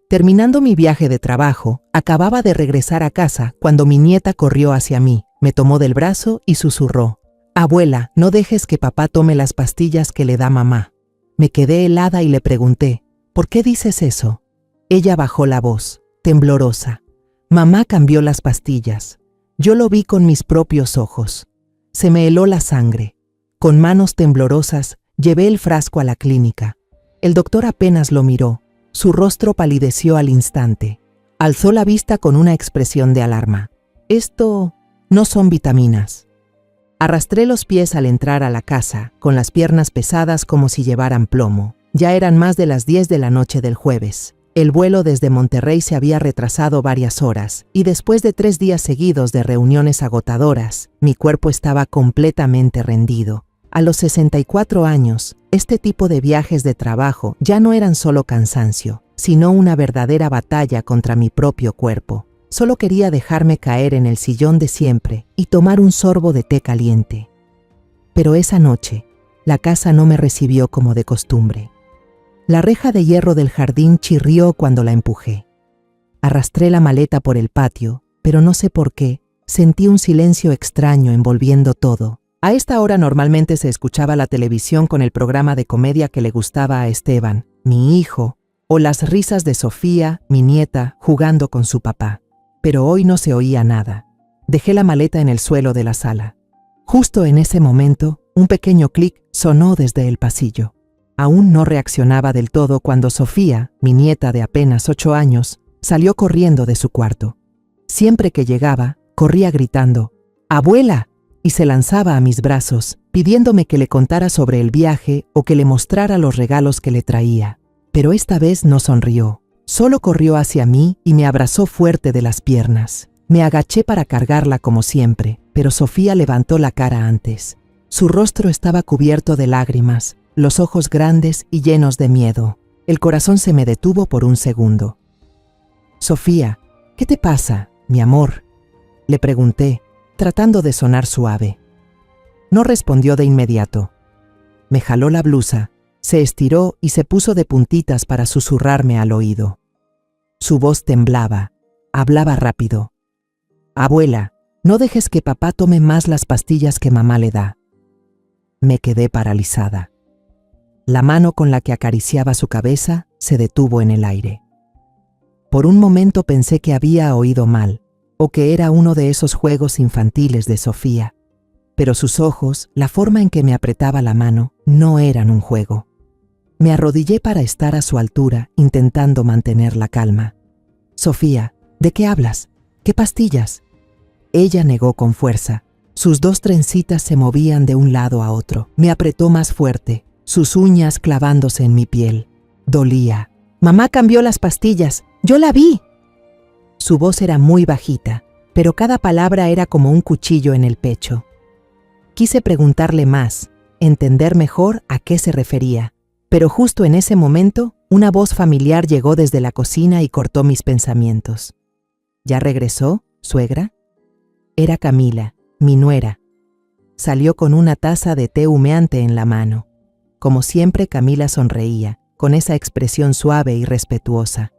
Terminando mi viaje de trabajo, acababa de regresar a casa cuando mi nieta corrió hacia mí, me tomó del brazo y susurró: «Abuela, no dejes que papá tome las pastillas que le da mamá». Me quedé helada y le pregunté: «¿Por qué dices eso?». Ella bajó la voz, temblorosa: «Mamá cambió las pastillas. Yo lo vi con mis propios ojos». Se me heló la sangre. Con manos temblorosas, llevé el frasco a la clínica. El doctor apenas lo miró. Su rostro palideció al instante. Alzó la vista con una expresión de alarma. «Esto no son vitaminas». Arrastré los pies al entrar a la casa, con las piernas pesadas como si llevaran plomo. Ya eran más de las 10 de la noche del jueves. El vuelo desde Monterrey se había retrasado varias horas, y después de 3 días seguidos de reuniones agotadoras, mi cuerpo estaba completamente rendido. A los 64 años, este tipo de viajes de trabajo ya no eran solo cansancio, sino una verdadera batalla contra mi propio cuerpo. Solo quería dejarme caer en el sillón de siempre y tomar un sorbo de té caliente. Pero esa noche, la casa no me recibió como de costumbre. La reja de hierro del jardín chirrió cuando la empujé. Arrastré la maleta por el patio, pero no sé por qué, sentí un silencio extraño envolviendo todo. A esta hora normalmente se escuchaba la televisión con el programa de comedia que le gustaba a Esteban, mi hijo, o las risas de Sofía, mi nieta, jugando con su papá. Pero hoy no se oía nada. Dejé la maleta en el suelo de la sala. Justo en ese momento, un pequeño clic sonó desde el pasillo. Aún no reaccionaba del todo cuando Sofía, mi nieta de apenas 8 años, salió corriendo de su cuarto. Siempre que llegaba, corría gritando: «¡Abuela!», y se lanzaba a mis brazos, pidiéndome que le contara sobre el viaje o que le mostrara los regalos que le traía. Pero esta vez no sonrió. Solo corrió hacia mí y me abrazó fuerte de las piernas. Me agaché para cargarla como siempre, pero Sofía levantó la cara antes. Su rostro estaba cubierto de lágrimas, los ojos grandes y llenos de miedo. El corazón se me detuvo por un segundo. «Sofía, ¿qué te pasa, mi amor?», le pregunté, tratando de sonar suave. No respondió de inmediato. Me jaló la blusa, se estiró y se puso de puntitas para susurrarme al oído. Su voz temblaba, hablaba rápido. «Abuela, no dejes que papá tome más las pastillas que mamá le da». Me quedé paralizada. La mano con la que acariciaba su cabeza se detuvo en el aire. Por un momento pensé que había oído mal, o que era uno de esos juegos infantiles de Sofía. Pero sus ojos, la forma en que me apretaba la mano, no eran un juego. Me arrodillé para estar a su altura, intentando mantener la calma. «Sofía, ¿de qué hablas? ¿Qué pastillas?». Ella negó con fuerza. Sus 2 trencitas se movían de un lado a otro. Me apretó más fuerte, sus uñas clavándose en mi piel. Dolía. «Mamá cambió las pastillas. ¡Yo la vi!». Su voz era muy bajita, pero cada palabra era como un cuchillo en el pecho. Quise preguntarle más, entender mejor a qué se refería, pero justo en ese momento, una voz familiar llegó desde la cocina y cortó mis pensamientos. «¿Ya regresó, suegra?». Era Camila, mi nuera. Salió con una taza de té humeante en la mano. Como siempre, Camila sonreía, con esa expresión suave y respetuosa.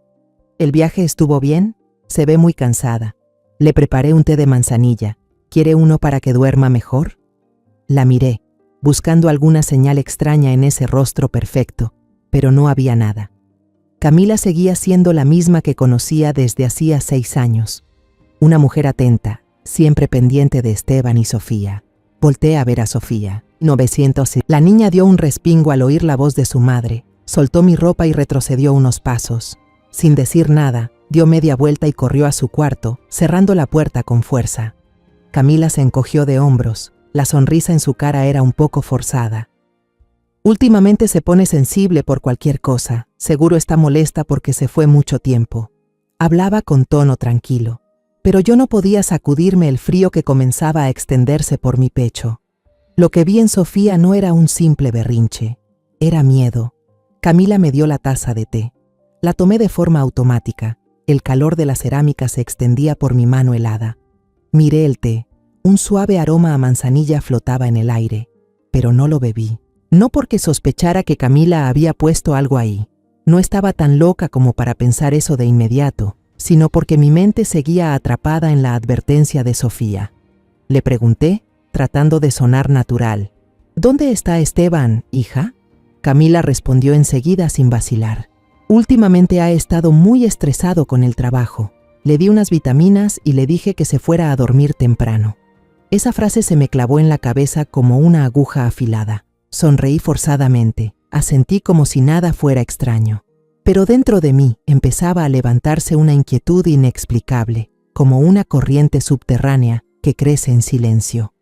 «¿El viaje estuvo bien? Se ve muy cansada. Le preparé un té de manzanilla. ¿Quiere uno para que duerma mejor?». La miré, buscando alguna señal extraña en ese rostro perfecto, pero no había nada. Camila seguía siendo la misma que conocía desde hacía 6 años. Una mujer atenta, siempre pendiente de Esteban y Sofía. Volteé a ver a Sofía. 900. La niña dio un respingo al oír la voz de su madre, soltó mi ropa y retrocedió unos pasos. Sin decir nada, dio media vuelta y corrió a su cuarto, cerrando la puerta con fuerza. Camila se encogió de hombros, la sonrisa en su cara era un poco forzada. «Últimamente se pone sensible por cualquier cosa, seguro está molesta porque se fue mucho tiempo». Hablaba con tono tranquilo, pero yo no podía sacudirme el frío que comenzaba a extenderse por mi pecho. Lo que vi en Sofía no era un simple berrinche, era miedo. Camila me dio la taza de té. La tomé de forma automática. El calor de la cerámica se extendía por mi mano helada. Miré el té. Un suave aroma a manzanilla flotaba en el aire, pero no lo bebí. No porque sospechara que Camila había puesto algo ahí. No estaba tan loca como para pensar eso de inmediato, sino porque mi mente seguía atrapada en la advertencia de Sofía. Le pregunté, tratando de sonar natural: ¿Dónde está Esteban, hija? Camila respondió enseguida sin vacilar: Últimamente ha estado muy estresado con el trabajo. Le di unas vitaminas y le dije que se fuera a dormir temprano. Esa frase se me clavó en la cabeza como una aguja afilada. Sonreí forzadamente, asentí como si nada fuera extraño. Pero dentro de mí empezaba a levantarse una inquietud inexplicable, como una corriente subterránea que crece en silencio.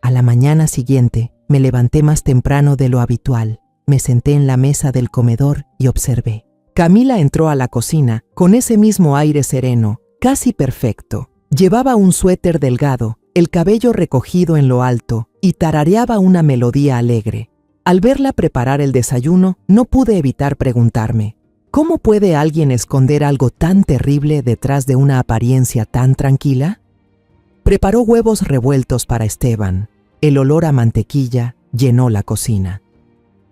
A la mañana siguiente me levanté más temprano de lo habitual, me senté en la mesa del comedor y observé. Camila entró a la cocina con ese mismo aire sereno, casi perfecto. Llevaba un suéter delgado, el cabello recogido en lo alto, y tarareaba una melodía alegre. Al verla preparar el desayuno, no pude evitar preguntarme: ¿cómo puede alguien esconder algo tan terrible detrás de una apariencia tan tranquila? Preparó huevos revueltos para Esteban. El olor a mantequilla llenó la cocina.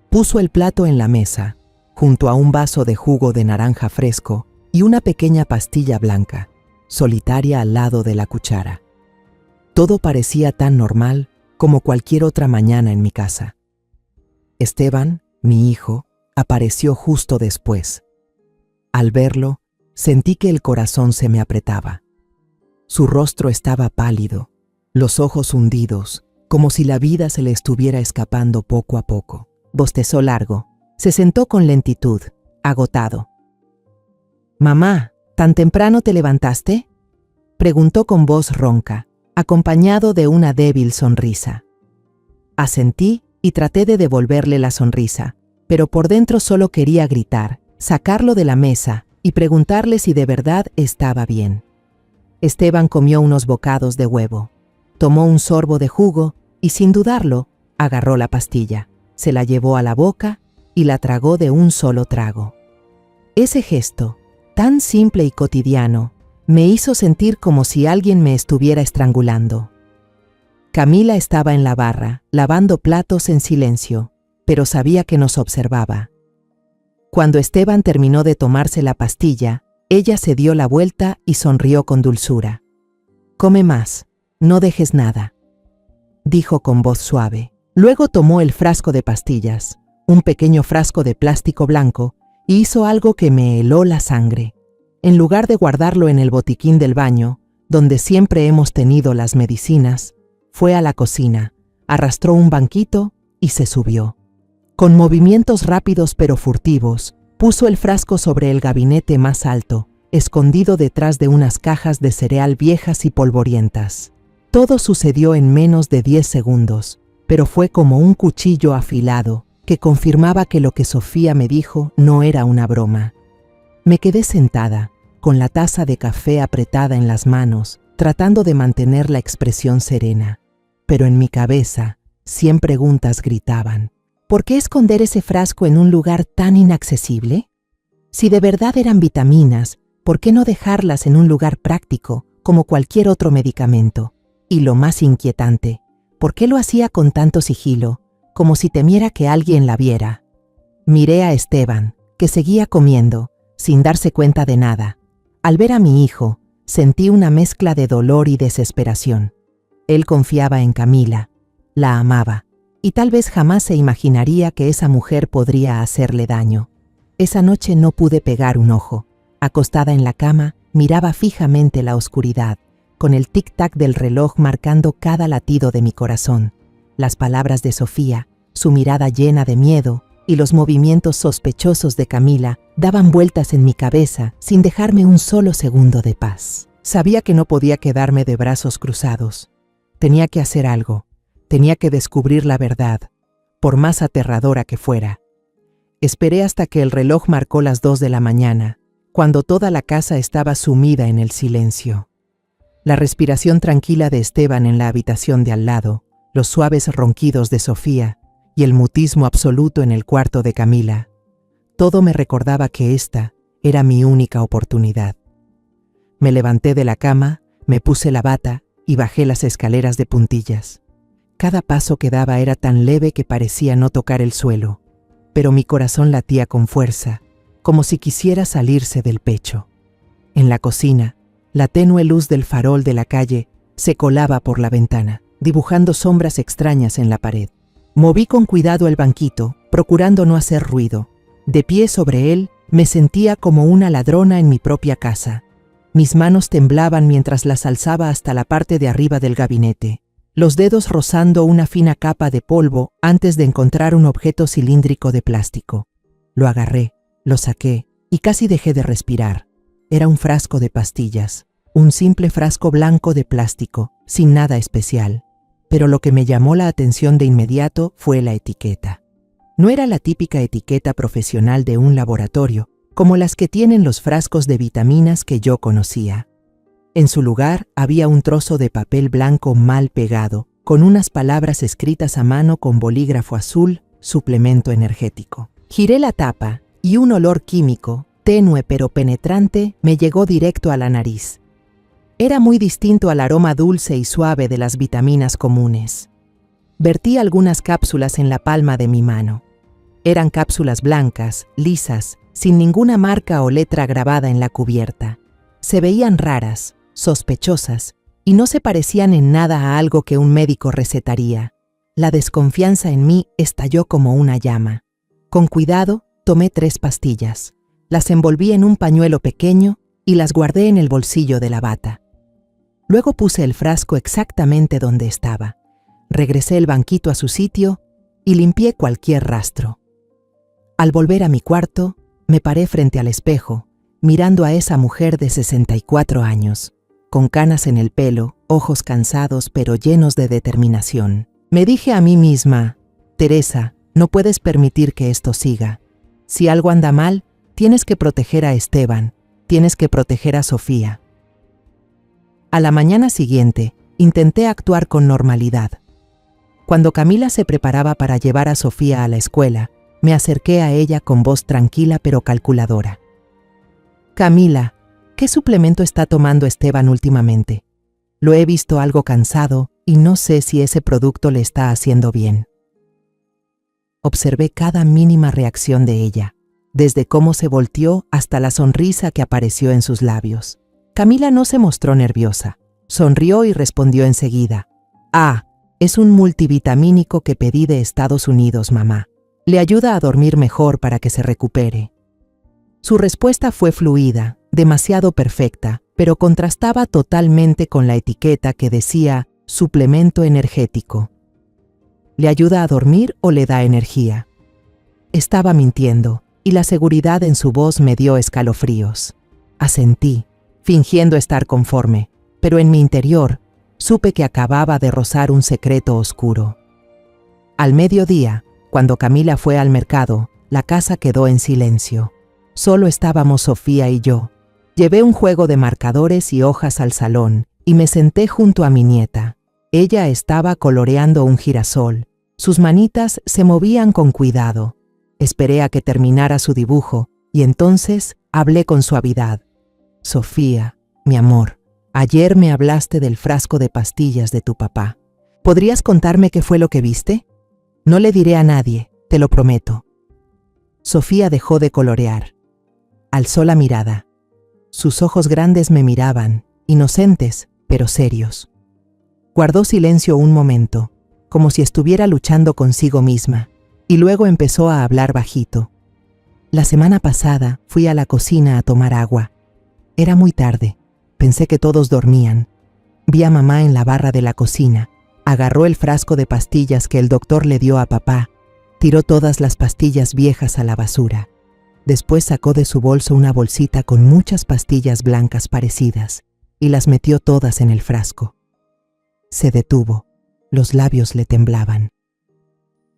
Puso el plato en la mesa, junto a un vaso de jugo de naranja fresco y una pequeña pastilla blanca, solitaria al lado de la cuchara. Todo parecía tan normal como cualquier otra mañana en mi casa. Esteban, mi hijo, apareció justo después. Al verlo, sentí que el corazón se me apretaba. Su rostro estaba pálido, los ojos hundidos, como si la vida se le estuviera escapando poco a poco. Bostezó largo. Se sentó con lentitud, agotado. «Mamá, ¿tan temprano te levantaste?», preguntó con voz ronca, acompañado de una débil sonrisa. Asentí y traté de devolverle la sonrisa, pero por dentro solo quería gritar, sacarlo de la mesa y preguntarle si de verdad estaba bien. Esteban comió unos bocados de huevo, tomó un sorbo de jugo y, sin dudarlo, agarró la pastilla, se la llevó a la boca y la tragó de un solo trago. Ese gesto, tan simple y cotidiano, me hizo sentir como si alguien me estuviera estrangulando. Camila estaba en la barra, lavando platos en silencio, pero sabía que nos observaba. Cuando Esteban terminó de tomarse la pastilla, ella se dio la vuelta y sonrió con dulzura. «Come más, no dejes nada», dijo con voz suave. Luego tomó el frasco de pastillas, un pequeño frasco de plástico blanco, y hizo algo que me heló la sangre. En lugar de guardarlo en el botiquín del baño, donde siempre hemos tenido las medicinas, fue a la cocina, arrastró un banquito y se subió. Con movimientos rápidos pero furtivos, puso el frasco sobre el gabinete más alto, escondido detrás de unas cajas de cereal viejas y polvorientas. Todo sucedió en menos de 10 segundos, pero fue como un cuchillo afilado que confirmaba que lo que Sofía me dijo no era una broma. Me quedé sentada, con la taza de café apretada en las manos, tratando de mantener la expresión serena. Pero en mi cabeza, 100 preguntas gritaban. ¿Por qué esconder ese frasco en un lugar tan inaccesible? Si de verdad eran vitaminas, ¿por qué no dejarlas en un lugar práctico, como cualquier otro medicamento? Y lo más inquietante, ¿por qué lo hacía con tanto sigilo, como si temiera que alguien la viera? Miré a Esteban, que seguía comiendo, sin darse cuenta de nada. Al ver a mi hijo, sentí una mezcla de dolor y desesperación. Él confiaba en Camila, la amaba, y tal vez jamás se imaginaría que esa mujer podría hacerle daño. Esa noche no pude pegar un ojo. Acostada en la cama, miraba fijamente la oscuridad, con el tic-tac del reloj marcando cada latido de mi corazón. Las palabras de Sofía, su mirada llena de miedo y los movimientos sospechosos de Camila daban vueltas en mi cabeza sin dejarme un solo segundo de paz. Sabía que no podía quedarme de brazos cruzados. Tenía que hacer algo. Tenía que descubrir la verdad, por más aterradora que fuera. Esperé hasta que el reloj marcó las 2 de la mañana, cuando toda la casa estaba sumida en el silencio. La respiración tranquila de Esteban en la habitación de al lado, los suaves ronquidos de Sofía y el mutismo absoluto en el cuarto de Camila. Todo me recordaba que esta era mi única oportunidad. Me levanté de la cama, me puse la bata y bajé las escaleras de puntillas. Cada paso que daba era tan leve que parecía no tocar el suelo, pero mi corazón latía con fuerza como si quisiera salirse del pecho. En la cocina, la tenue luz del farol de la calle se colaba por la ventana, dibujando sombras extrañas en la pared. Moví con cuidado el banquito, procurando no hacer ruido. De pie sobre él, me sentía como una ladrona en mi propia casa. Mis manos temblaban mientras las alzaba hasta la parte de arriba del gabinete, los dedos rozando una fina capa de polvo antes de encontrar un objeto cilíndrico de plástico. Lo agarré, lo saqué y casi dejé de respirar. Era un frasco de pastillas, un simple frasco blanco de plástico, sin nada especial. Pero lo que me llamó la atención de inmediato fue la etiqueta. No era la típica etiqueta profesional de un laboratorio, como las que tienen los frascos de vitaminas que yo conocía. En su lugar había un trozo de papel blanco mal pegado, con unas palabras escritas a mano con bolígrafo azul, suplemento energético. Giré la tapa y un olor químico, tenue pero penetrante, me llegó directo a la nariz. Era muy distinto al aroma dulce y suave de las vitaminas comunes. Vertí algunas cápsulas en la palma de mi mano. Eran cápsulas blancas, lisas, sin ninguna marca o letra grabada en la cubierta. Se veían raras, sospechosas, y no se parecían en nada a algo que un médico recetaría. La desconfianza en mí estalló como una llama. Con cuidado, tomé 3 pastillas. Las envolví en un pañuelo pequeño y las guardé en el bolsillo de la bata. Luego puse el frasco exactamente donde estaba. Regresé el banquito a su sitio y limpié cualquier rastro. Al volver a mi cuarto, me paré frente al espejo, mirando a esa mujer de 64 años, con canas en el pelo, ojos cansados pero llenos de determinación. Me dije a mí misma, Teresa, no puedes permitir que esto siga. Si algo anda mal, tienes que proteger a Esteban, tienes que proteger a Sofía. A la mañana siguiente, intenté actuar con normalidad. Cuando Camila se preparaba para llevar a Sofía a la escuela, me acerqué a ella con voz tranquila pero calculadora. Camila, ¿qué suplemento está tomando Esteban últimamente? Lo he visto algo cansado y no sé si ese producto le está haciendo bien. Observé cada mínima reacción de ella, desde cómo se volteó hasta la sonrisa que apareció en sus labios. Camila no se mostró nerviosa, sonrió y respondió enseguida. Ah, es un multivitamínico que pedí de Estados Unidos, mamá. Le ayuda a dormir mejor para que se recupere. Su respuesta fue fluida, demasiado perfecta, pero contrastaba totalmente con la etiqueta que decía suplemento energético. ¿Le ayuda a dormir o le da energía? Estaba mintiendo, y la seguridad en su voz me dio escalofríos. Asentí, fingiendo estar conforme, pero en mi interior supe que acababa de rozar un secreto oscuro. Al mediodía, cuando Camila fue al mercado, la casa quedó en silencio. Solo estábamos Sofía y yo. Llevé un juego de marcadores y hojas al salón y me senté junto a mi nieta. Ella estaba coloreando un girasol. Sus manitas se movían con cuidado. Esperé a que terminara su dibujo y entonces hablé con suavidad. Sofía, mi amor, ayer me hablaste del frasco de pastillas de tu papá. ¿Podrías contarme qué fue lo que viste? No le diré a nadie, te lo prometo. Sofía dejó de colorear. Alzó la mirada. Sus ojos grandes me miraban, inocentes, pero serios. Guardó silencio un momento, como si estuviera luchando consigo misma, y luego empezó a hablar bajito. La semana pasada fui a la cocina a tomar agua. Era muy tarde. Pensé que todos dormían. Vi a mamá en la barra de la cocina. Agarró el frasco de pastillas que el doctor le dio a papá. Tiró todas las pastillas viejas a la basura. Después sacó de su bolso una bolsita con muchas pastillas blancas parecidas y las metió todas en el frasco. Se detuvo. Los labios le temblaban.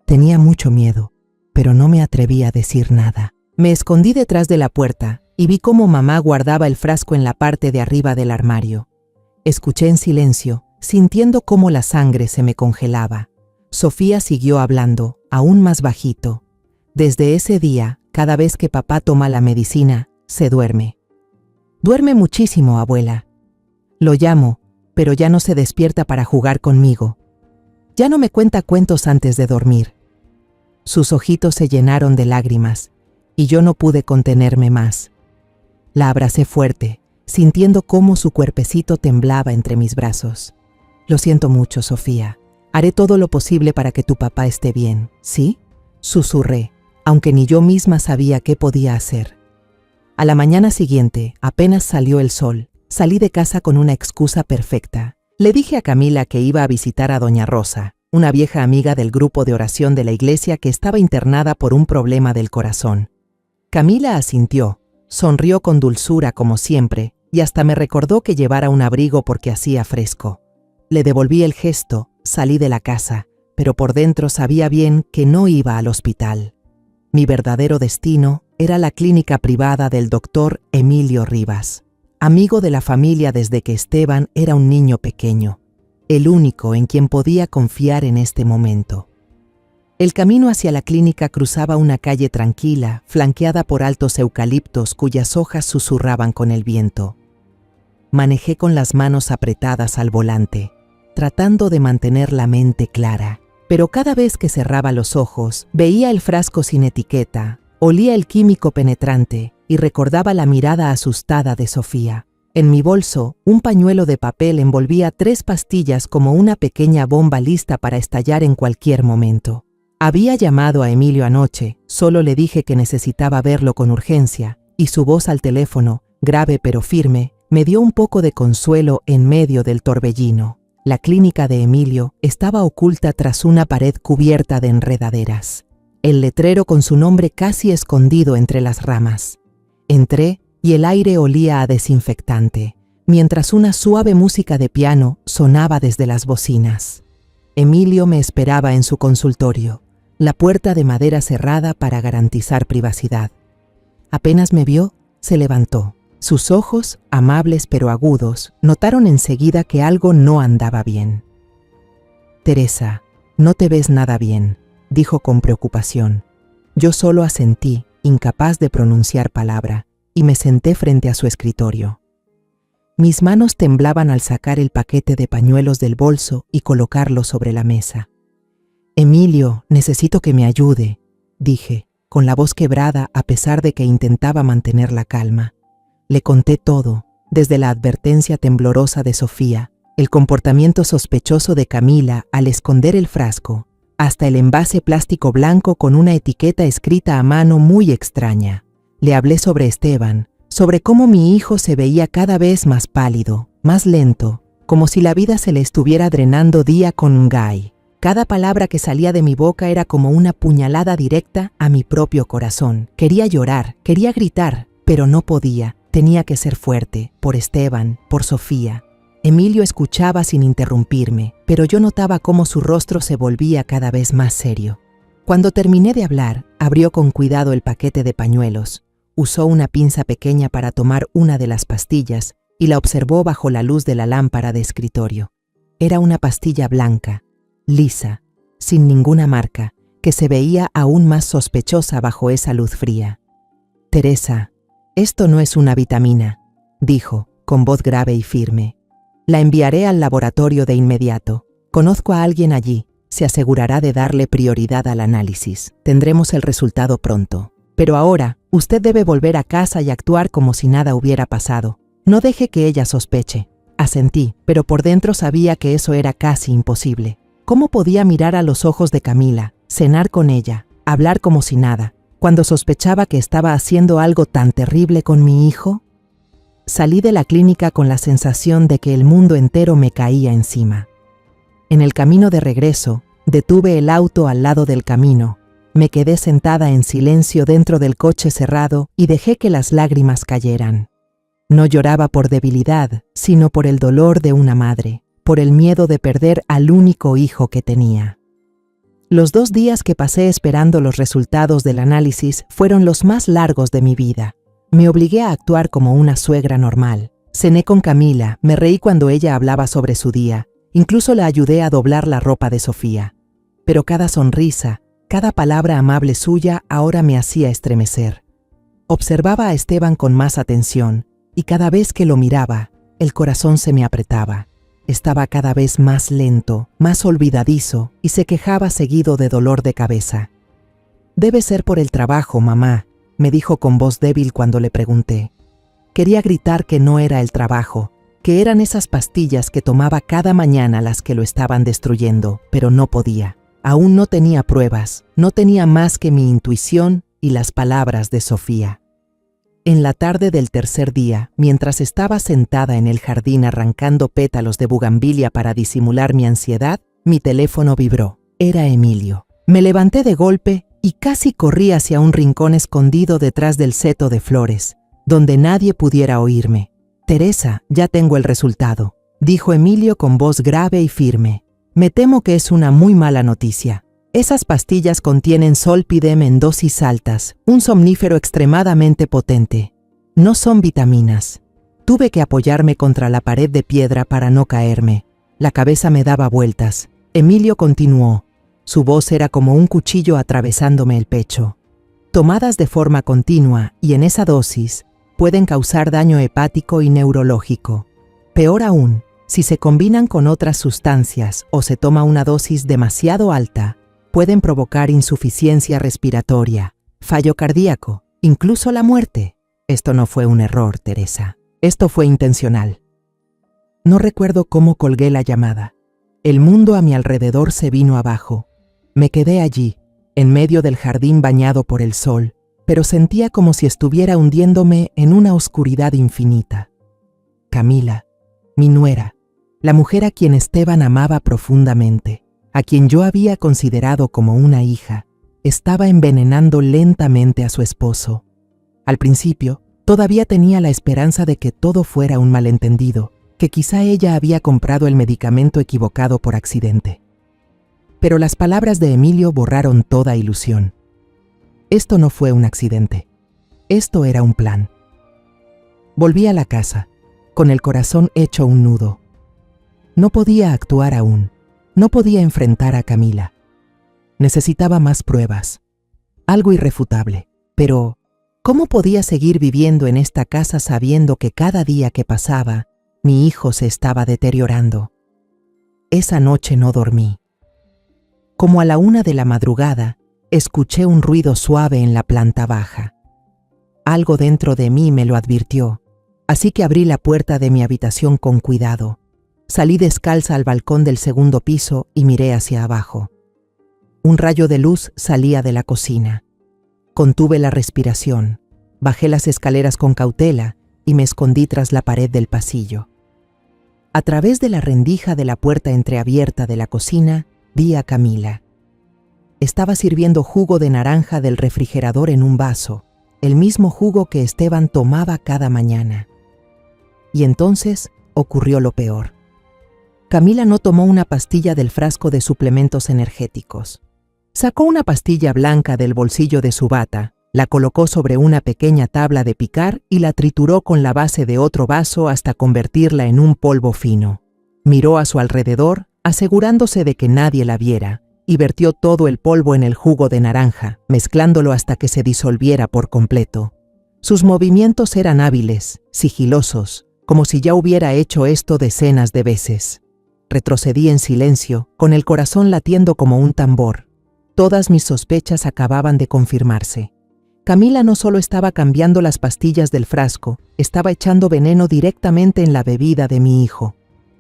Tenía mucho miedo, pero no me atreví a decir nada. Me escondí detrás de la puerta y vi cómo mamá guardaba el frasco en la parte de arriba del armario. Escuché en silencio, sintiendo cómo la sangre se me congelaba. Sofía siguió hablando, aún más bajito. Desde ese día, cada vez que papá toma la medicina, se duerme. Duerme muchísimo, abuela. Lo llamo, pero ya no se despierta para jugar conmigo. Ya no me cuenta cuentos antes de dormir. Sus ojitos se llenaron de lágrimas, y yo no pude contenerme más. La abracé fuerte, sintiendo cómo su cuerpecito temblaba entre mis brazos. Lo siento mucho, Sofía. Haré todo lo posible para que tu papá esté bien, ¿sí? Susurré, aunque ni yo misma sabía qué podía hacer. A la mañana siguiente, apenas salió el sol, salí de casa con una excusa perfecta. Le dije a Camila que iba a visitar a doña Rosa, una vieja amiga del grupo de oración de la iglesia que estaba internada por un problema del corazón. Camila asintió, sonrió con dulzura como siempre y hasta me recordó que llevara un abrigo porque hacía fresco. Le devolví el gesto, salí de la casa, pero por dentro sabía bien que no iba al hospital. Mi verdadero destino era la clínica privada del doctor Emilio Rivas, amigo de la familia desde que Esteban era un niño pequeño, el único en quien podía confiar en este momento. El camino hacia la clínica cruzaba una calle tranquila, flanqueada por altos eucaliptos cuyas hojas susurraban con el viento. Manejé con las manos apretadas al volante, tratando de mantener la mente clara, pero cada vez que cerraba los ojos, veía el frasco sin etiqueta, olía el químico penetrante y recordaba la mirada asustada de Sofía. En mi bolso, un pañuelo de papel envolvía 3 pastillas como una pequeña bomba lista para estallar en cualquier momento. Había llamado a Emilio anoche, solo le dije que necesitaba verlo con urgencia, y su voz al teléfono, grave pero firme, me dio un poco de consuelo en medio del torbellino. La clínica de Emilio estaba oculta tras una pared cubierta de enredaderas. El letrero con su nombre casi escondido entre las ramas. Entré y el aire olía a desinfectante, mientras una suave música de piano sonaba desde las bocinas. Emilio me esperaba en su consultorio, la puerta de madera cerrada para garantizar privacidad. Apenas me vio, se levantó. Sus ojos, amables pero agudos, notaron enseguida que algo no andaba bien. «Teresa, no te ves nada bien», dijo con preocupación. Yo solo asentí, incapaz de pronunciar palabra, y me senté frente a su escritorio. Mis manos temblaban al sacar el paquete de pañuelos del bolso y colocarlo sobre la mesa. «Emilio, necesito que me ayude», dije, con la voz quebrada a pesar de que intentaba mantener la calma. Le conté todo, desde la advertencia temblorosa de Sofía, el comportamiento sospechoso de Camila al esconder el frasco, hasta el envase plástico blanco con una etiqueta escrita a mano muy extraña. Le hablé sobre Esteban, sobre cómo mi hijo se veía cada vez más pálido, más lento, como si la vida se le estuviera drenando día con día. Cada palabra que salía de mi boca era como una puñalada directa a mi propio corazón. Quería llorar, quería gritar, pero no podía. Tenía que ser fuerte, por Esteban, por Sofía. Emilio escuchaba sin interrumpirme, pero yo notaba cómo su rostro se volvía cada vez más serio. Cuando terminé de hablar, abrió con cuidado el paquete de pañuelos, usó una pinza pequeña para tomar una de las pastillas y la observó bajo la luz de la lámpara de escritorio. Era una pastilla blanca, lisa, sin ninguna marca, que se veía aún más sospechosa bajo esa luz fría. «Teresa, esto no es una vitamina», dijo, con voz grave y firme. «La enviaré al laboratorio de inmediato. Conozco a alguien allí. Se asegurará de darle prioridad al análisis. Tendremos el resultado pronto. Pero ahora, usted debe volver a casa y actuar como si nada hubiera pasado. No deje que ella sospeche». Asentí, pero por dentro sabía que eso era casi imposible. ¿Cómo podía mirar a los ojos de Camila, cenar con ella, hablar como si nada, cuando sospechaba que estaba haciendo algo tan terrible con mi hijo? Salí de la clínica con la sensación de que el mundo entero me caía encima. En el camino de regreso, detuve el auto al lado del camino, me quedé sentada en silencio dentro del coche cerrado y dejé que las lágrimas cayeran. No lloraba por debilidad, sino por el dolor de una madre, por el miedo de perder al único hijo que tenía. Los 2 días que pasé esperando los resultados del análisis fueron los más largos de mi vida. Me obligué a actuar como una suegra normal. Cené con Camila, me reí cuando ella hablaba sobre su día, incluso la ayudé a doblar la ropa de Sofía. Pero cada sonrisa, cada palabra amable suya ahora me hacía estremecer. Observaba a Esteban con más atención, y cada vez que lo miraba, el corazón se me apretaba. Estaba cada vez más lento, más olvidadizo, y se quejaba seguido de dolor de cabeza. «Debe ser por el trabajo, mamá», me dijo con voz débil cuando le pregunté. Quería gritar que no era el trabajo, que eran esas pastillas que tomaba cada mañana las que lo estaban destruyendo, pero no podía. Aún no tenía pruebas, no tenía más que mi intuición y las palabras de Sofía. En la tarde del tercer día, mientras estaba sentada en el jardín arrancando pétalos de bugambilia para disimular mi ansiedad, mi teléfono vibró. Era Emilio. Me levanté de golpe y casi corrí hacia un rincón escondido detrás del seto de flores, donde nadie pudiera oírme. «Teresa, ya tengo el resultado», dijo Emilio con voz grave y firme. «Me temo que es una muy mala noticia. Esas pastillas contienen Zolpidem en dosis altas, un somnífero extremadamente potente. No son vitaminas. Tuve que apoyarme contra la pared de piedra para no caerme. La cabeza me daba vueltas. Emilio continuó. Su voz era como un cuchillo atravesándome el pecho. Tomadas de forma continua y en esa dosis, pueden causar daño hepático y neurológico. Peor aún, si se combinan con otras sustancias o se toma una dosis demasiado alta, pueden provocar insuficiencia respiratoria, fallo cardíaco, incluso la muerte. Esto no fue un error, Teresa. Esto fue intencional. No recuerdo cómo colgué la llamada. El mundo a mi alrededor se vino abajo. Me quedé allí, en medio del jardín bañado por el sol, pero sentía como si estuviera hundiéndome en una oscuridad infinita. Camila, mi nuera, la mujer a quien Esteban amaba profundamente, a quien yo había considerado como una hija, estaba envenenando lentamente a su esposo. Al principio, todavía tenía la esperanza de que todo fuera un malentendido, que quizá ella había comprado el medicamento equivocado por accidente. Pero las palabras de Emilio borraron toda ilusión. Esto no fue un accidente. Esto era un plan. Volví a la casa, con el corazón hecho un nudo. No podía actuar aún. No podía enfrentar a Camila. Necesitaba más pruebas. Algo irrefutable. Pero, ¿cómo podía seguir viviendo en esta casa sabiendo que cada día que pasaba, mi hijo se estaba deteriorando? Esa noche no dormí. Como a la 1 de la madrugada, escuché un ruido suave en la planta baja. Algo dentro de mí me lo advirtió, así que abrí la puerta de mi habitación con cuidado. Salí descalza al balcón del segundo piso y miré hacia abajo. Un rayo de luz salía de la cocina. Contuve la respiración, bajé las escaleras con cautela y me escondí tras la pared del pasillo. A través de la rendija de la puerta entreabierta de la cocina, vi a Camila. Estaba sirviendo jugo de naranja del refrigerador en un vaso, el mismo jugo que Esteban tomaba cada mañana. Y entonces ocurrió lo peor. Camila no tomó una pastilla del frasco de suplementos energéticos. Sacó una pastilla blanca del bolsillo de su bata, la colocó sobre una pequeña tabla de picar y la trituró con la base de otro vaso hasta convertirla en un polvo fino. Miró a su alrededor, asegurándose de que nadie la viera, y vertió todo el polvo en el jugo de naranja, mezclándolo hasta que se disolviera por completo. Sus movimientos eran hábiles, sigilosos, como si ya hubiera hecho esto decenas de veces. Retrocedí en silencio, con el corazón latiendo como un tambor. Todas mis sospechas acababan de confirmarse. Camila no solo estaba cambiando las pastillas del frasco, estaba echando veneno directamente en la bebida de mi hijo.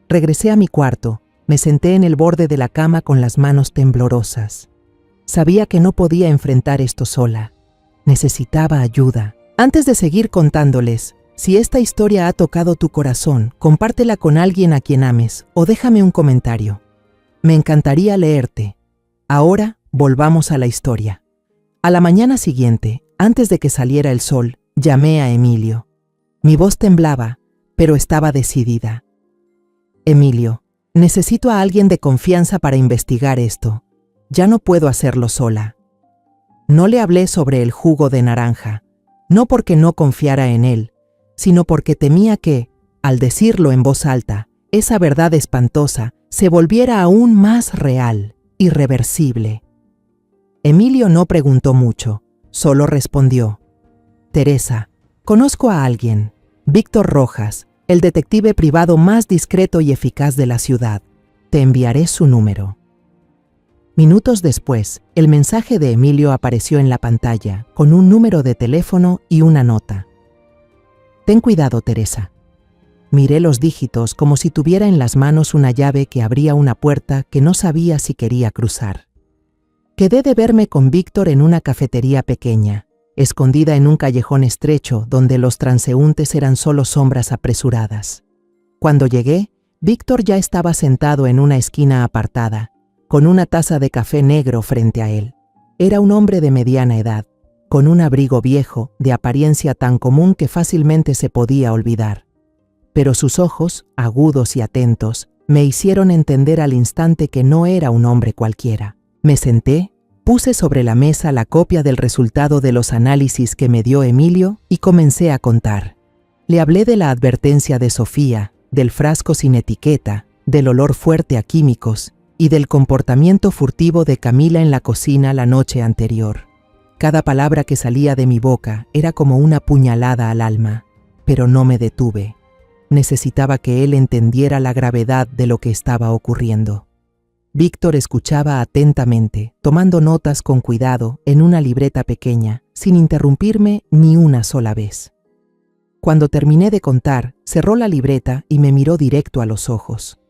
Regresé a mi cuarto, me senté en el borde de la cama con las manos temblorosas. Sabía que no podía enfrentar esto sola. Necesitaba ayuda. Antes de seguir contándoles, si esta historia ha tocado tu corazón, compártela con alguien a quien ames o déjame un comentario. Me encantaría leerte. Ahora, volvamos a la historia. A la mañana siguiente, antes de que saliera el sol, llamé a Emilio. Mi voz temblaba, pero estaba decidida. Emilio, necesito a alguien de confianza para investigar esto. Ya no puedo hacerlo sola. No le hablé sobre el jugo de naranja, no porque no confiara en él, sino porque temía que, al decirlo en voz alta, esa verdad espantosa se volviera aún más real, irreversible. Emilio no preguntó mucho, solo respondió: Teresa, conozco a alguien, Víctor Rojas, el detective privado más discreto y eficaz de la ciudad. Te enviaré su número. Minutos después, el mensaje de Emilio apareció en la pantalla, con un número de teléfono y una nota. Ten cuidado, Teresa. Miré los dígitos como si tuviera en las manos una llave que abría una puerta que no sabía si quería cruzar. Quedé de verme con Víctor en una cafetería pequeña, escondida en un callejón estrecho donde los transeúntes eran solo sombras apresuradas. Cuando llegué, Víctor ya estaba sentado en una esquina apartada, con una taza de café negro frente a él. Era un hombre de mediana edad, con un abrigo viejo, de apariencia tan común que fácilmente se podía olvidar. Pero sus ojos, agudos y atentos, me hicieron entender al instante que no era un hombre cualquiera. Me senté, puse sobre la mesa la copia del resultado de los análisis que me dio Emilio y comencé a contar. Le hablé de la advertencia de Sofía, del frasco sin etiqueta, del olor fuerte a químicos y del comportamiento furtivo de Camila en la cocina la noche anterior. Cada palabra que salía de mi boca era como una puñalada al alma, pero no me detuve. Necesitaba que él entendiera la gravedad de lo que estaba ocurriendo. Víctor escuchaba atentamente, tomando notas con cuidado en una libreta pequeña, sin interrumpirme ni una sola vez. Cuando terminé de contar, cerró la libreta y me miró directo a los ojos.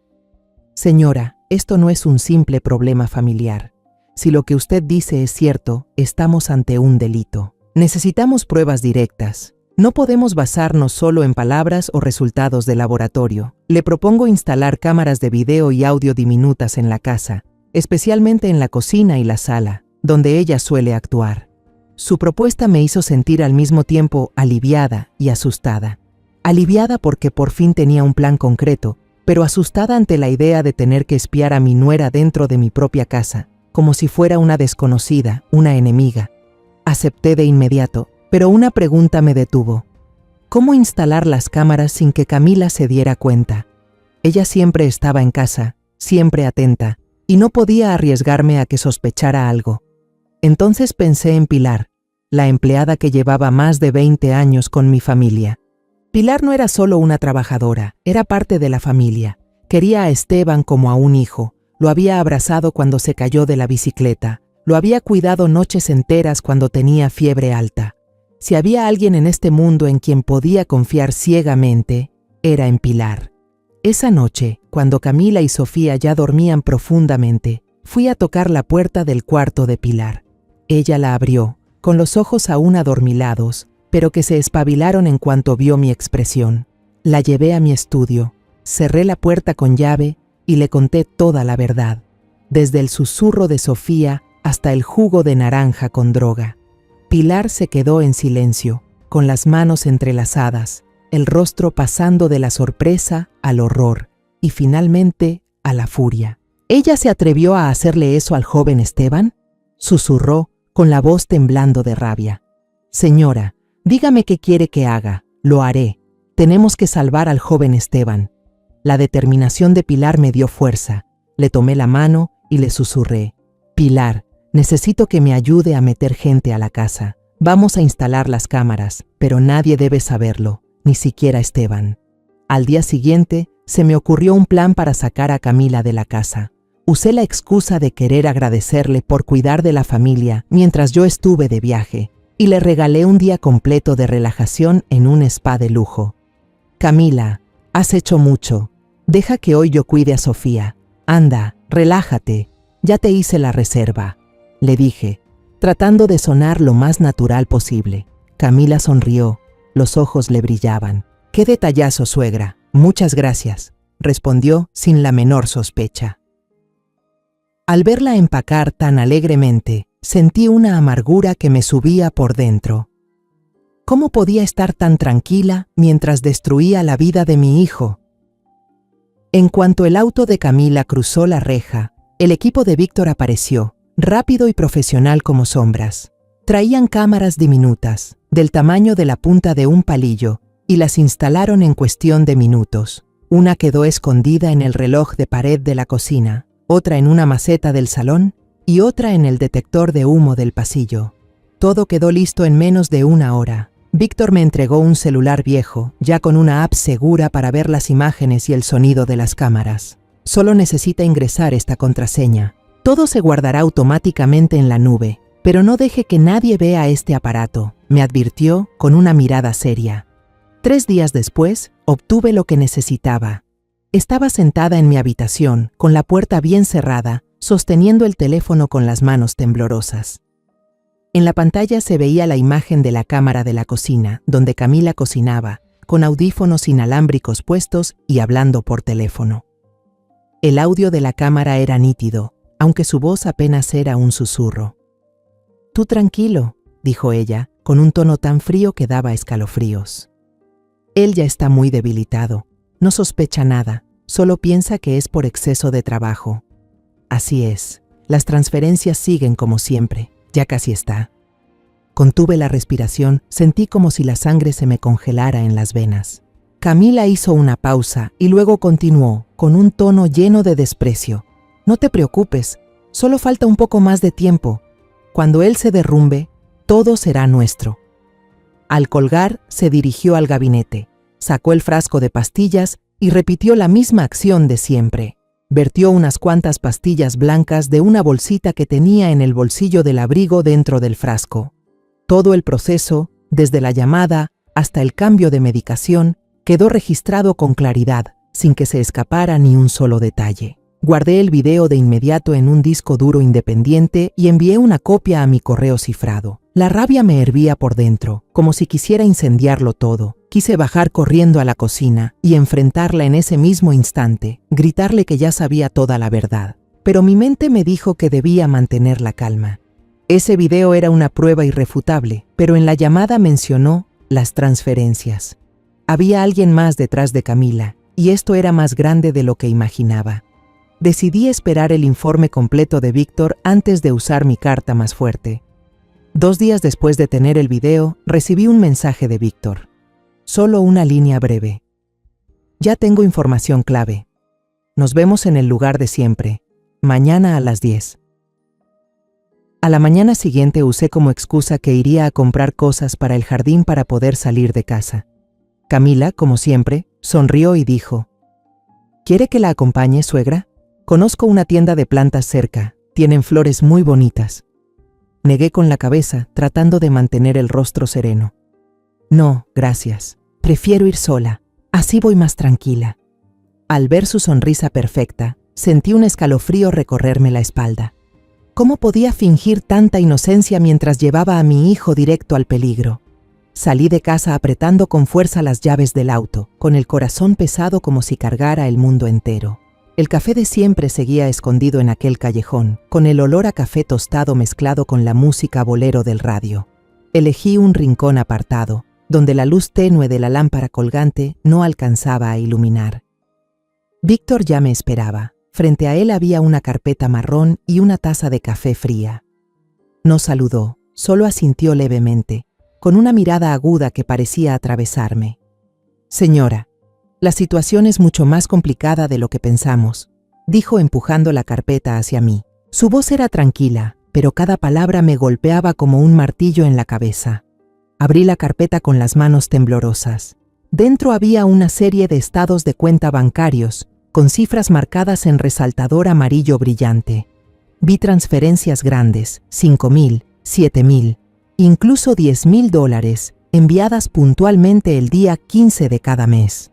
Señora, esto no es un simple problema familiar. Si lo que usted dice es cierto, estamos ante un delito. Necesitamos pruebas directas. No podemos basarnos solo en palabras o resultados de laboratorio. Le propongo instalar cámaras de video y audio diminutas en la casa, especialmente en la cocina y la sala, donde ella suele actuar. Su propuesta me hizo sentir al mismo tiempo aliviada y asustada. Aliviada porque por fin tenía un plan concreto, pero asustada ante la idea de tener que espiar a mi nuera dentro de mi propia casa, como si fuera una desconocida, una enemiga. Acepté de inmediato, pero una pregunta me detuvo. ¿Cómo instalar las cámaras sin que Camila se diera cuenta? Ella siempre estaba en casa, siempre atenta, y no podía arriesgarme a que sospechara algo. Entonces pensé en Pilar, la empleada que llevaba más de 20 años con mi familia. Pilar no era solo una trabajadora, era parte de la familia. Quería a Esteban como a un hijo, lo había abrazado cuando se cayó de la bicicleta, lo había cuidado noches enteras cuando tenía fiebre alta. Si había alguien en este mundo en quien podía confiar ciegamente, era en Pilar. Esa noche, cuando Camila y Sofía ya dormían profundamente, fui a tocar la puerta del cuarto de Pilar. Ella la abrió, con los ojos aún adormilados, pero que se espabilaron en cuanto vio mi expresión. La llevé a mi estudio, cerré la puerta con llave y le conté toda la verdad, desde el susurro de Sofía hasta el jugo de naranja con droga. Pilar se quedó en silencio, con las manos entrelazadas, el rostro pasando de la sorpresa al horror y finalmente a la furia. ¿Ella se atrevió a hacerle eso al joven Esteban?, susurró con la voz temblando de rabia. Señora, dígame qué quiere que haga, lo haré. Tenemos que salvar al joven Esteban. La determinación de Pilar me dio fuerza. Le tomé la mano y le susurré. Pilar, necesito que me ayude a meter gente a la casa. Vamos a instalar las cámaras, pero nadie debe saberlo, ni siquiera Esteban. Al día siguiente, se me ocurrió un plan para sacar a Camila de la casa. Usé la excusa de querer agradecerle por cuidar de la familia mientras yo estuve de viaje, y le regalé un día completo de relajación en un spa de lujo. Camila, has hecho mucho. Deja que hoy yo cuide a Sofía. Anda, relájate. Ya te hice la reserva, le dije, tratando de sonar lo más natural posible. Camila sonrió, los ojos le brillaban. ¡Qué detallazo, suegra! Muchas gracias, respondió sin la menor sospecha. Al verla empacar tan alegremente, sentí una amargura que me subía por dentro. ¿Cómo podía estar tan tranquila mientras destruía la vida de mi hijo? En cuanto el auto de Camila cruzó la reja, el equipo de Víctor apareció, rápido y profesional como sombras. Traían cámaras diminutas, del tamaño de la punta de un palillo, y las instalaron en cuestión de minutos. Una quedó escondida en el reloj de pared de la cocina, otra en una maceta del salón y otra en el detector de humo del pasillo. Todo quedó listo en menos de una hora. Víctor me entregó un celular viejo, ya con una app segura para ver las imágenes y el sonido de las cámaras. Solo necesita ingresar esta contraseña. Todo se guardará automáticamente en la nube, pero no deje que nadie vea este aparato, me advirtió con una mirada seria. 3 días después, obtuve lo que necesitaba. Estaba sentada en mi habitación, con la puerta bien cerrada, sosteniendo el teléfono con las manos temblorosas. En la pantalla se veía la imagen de la cámara de la cocina, donde Camila cocinaba, con audífonos inalámbricos puestos y hablando por teléfono. El audio de la cámara era nítido, aunque su voz apenas era un susurro. «Tú tranquilo», dijo ella, con un tono tan frío que daba escalofríos. «Él ya está muy debilitado, no sospecha nada, solo piensa que es por exceso de trabajo. Así es, las transferencias siguen como siempre, ya casi está». Contuve la respiración, sentí como si la sangre se me congelara en las venas. Camila hizo una pausa y luego continuó, con un tono lleno de desprecio. «No te preocupes, solo falta un poco más de tiempo. Cuando él se derrumbe, todo será nuestro». Al colgar, se dirigió al gabinete, sacó el frasco de pastillas y repitió la misma acción de siempre. Vertió unas cuantas pastillas blancas de una bolsita que tenía en el bolsillo del abrigo dentro del frasco. Todo el proceso, desde la llamada hasta el cambio de medicación, quedó registrado con claridad, sin que se escapara ni un solo detalle. Guardé el video de inmediato en un disco duro independiente y envié una copia a mi correo cifrado. La rabia me hervía por dentro, como si quisiera incendiarlo todo. Quise bajar corriendo a la cocina y enfrentarla en ese mismo instante, gritarle que ya sabía toda la verdad. Pero mi mente me dijo que debía mantener la calma. Ese video era una prueba irrefutable, pero en la llamada mencionó las transferencias. Había alguien más detrás de Camila, y esto era más grande de lo que imaginaba. Decidí esperar el informe completo de Víctor antes de usar mi carta más fuerte. 2 días después de tener el video, recibí un mensaje de Víctor. Solo una línea breve. «Ya tengo información clave. Nos vemos en el lugar de siempre, mañana a las 10». A la mañana siguiente usé como excusa que iría a comprar cosas para el jardín para poder salir de casa. Camila, como siempre, sonrió y dijo: «¿Quiere que la acompañe, suegra? Conozco una tienda de plantas cerca, tienen flores muy bonitas». Negué con la cabeza, tratando de mantener el rostro sereno. «No, gracias. Prefiero ir sola. Así voy más tranquila». Al ver su sonrisa perfecta, sentí un escalofrío recorrerme la espalda. ¿Cómo podía fingir tanta inocencia mientras llevaba a mi hijo directo al peligro? Salí de casa apretando con fuerza las llaves del auto, con el corazón pesado como si cargara el mundo entero. El café de siempre seguía escondido en aquel callejón, con el olor a café tostado mezclado con la música bolero del radio. Elegí un rincón apartado, donde la luz tenue de la lámpara colgante no alcanzaba a iluminar. Víctor ya me esperaba. Frente a él había una carpeta marrón y una taza de café fría. No saludó, solo asintió levemente, con una mirada aguda que parecía atravesarme. «Señora, la situación es mucho más complicada de lo que pensamos», dijo empujando la carpeta hacia mí. Su voz era tranquila, pero cada palabra me golpeaba como un martillo en la cabeza. Abrí la carpeta con las manos temblorosas. Dentro había una serie de estados de cuenta bancarios, con cifras marcadas en resaltador amarillo brillante. Vi transferencias grandes, 5,000, 7,000, incluso $10,000, enviadas puntualmente el día 15 de cada mes.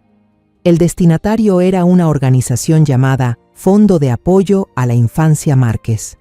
El destinatario era una organización llamada Fondo de Apoyo a la Infancia Márquez.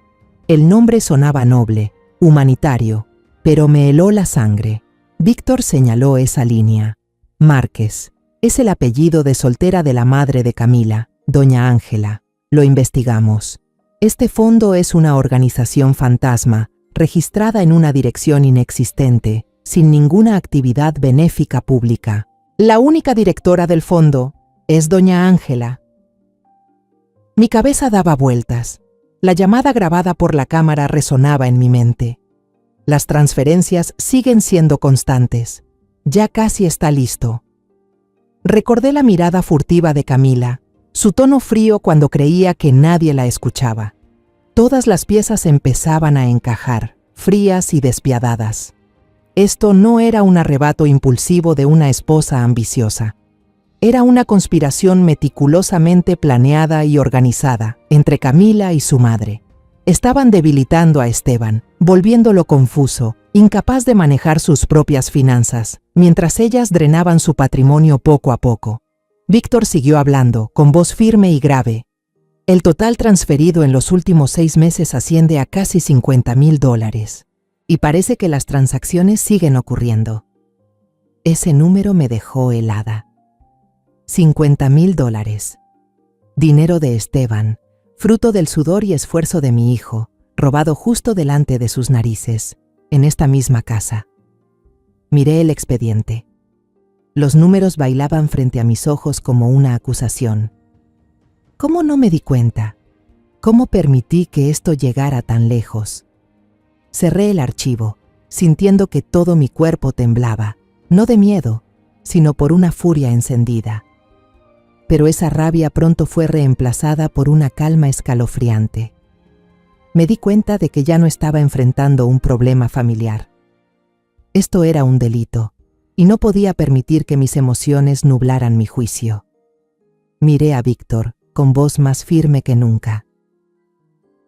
El nombre sonaba noble, humanitario, pero me heló la sangre. Víctor señaló esa línea. Márquez. Es el apellido de soltera de la madre de Camila, doña Ángela. Lo investigamos. Este fondo es una organización fantasma, registrada en una dirección inexistente, sin ninguna actividad benéfica pública. La única directora del fondo es doña Ángela. Mi cabeza daba vueltas. La llamada grabada por la cámara resonaba en mi mente. Las transferencias siguen siendo constantes. Ya casi está listo. Recordé la mirada furtiva de Camila, su tono frío cuando creía que nadie la escuchaba. Todas las piezas empezaban a encajar, frías y despiadadas. Esto no era un arrebato impulsivo de una esposa ambiciosa. Era una conspiración meticulosamente planeada y organizada entre Camila y su madre. Estaban debilitando a Esteban, volviéndolo confuso, incapaz de manejar sus propias finanzas, mientras ellas drenaban su patrimonio poco a poco. Víctor siguió hablando, con voz firme y grave. El total transferido en los últimos 6 meses asciende a casi $50,000. Y parece que las transacciones siguen ocurriendo. Ese número me dejó helada. $50,000. Dinero de Esteban, fruto del sudor y esfuerzo de mi hijo, robado justo delante de sus narices, en esta misma casa. Miré el expediente. Los números bailaban frente a mis ojos como una acusación. ¿Cómo no me di cuenta? ¿Cómo permití que esto llegara tan lejos? Cerré el archivo, sintiendo que todo mi cuerpo temblaba, no de miedo, sino por una furia encendida. Pero esa rabia pronto fue reemplazada por una calma escalofriante. Me di cuenta de que ya no estaba enfrentando un problema familiar. Esto era un delito, y no podía permitir que mis emociones nublaran mi juicio. Miré a Víctor, con voz más firme que nunca.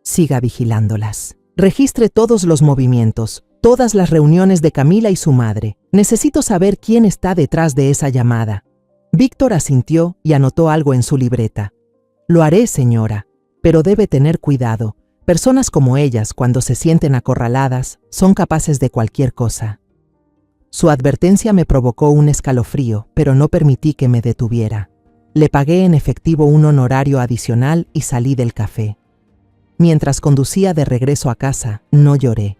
Siga vigilándolas. Registre todos los movimientos, todas las reuniones de Camila y su madre. Necesito saber quién está detrás de esa llamada. Víctor asintió y anotó algo en su libreta. Lo haré, señora, pero debe tener cuidado. Personas como ellas, cuando se sienten acorraladas, son capaces de cualquier cosa. Su advertencia me provocó un escalofrío, pero no permití que me detuviera. Le pagué en efectivo un honorario adicional y salí del café. Mientras conducía de regreso a casa, no lloré.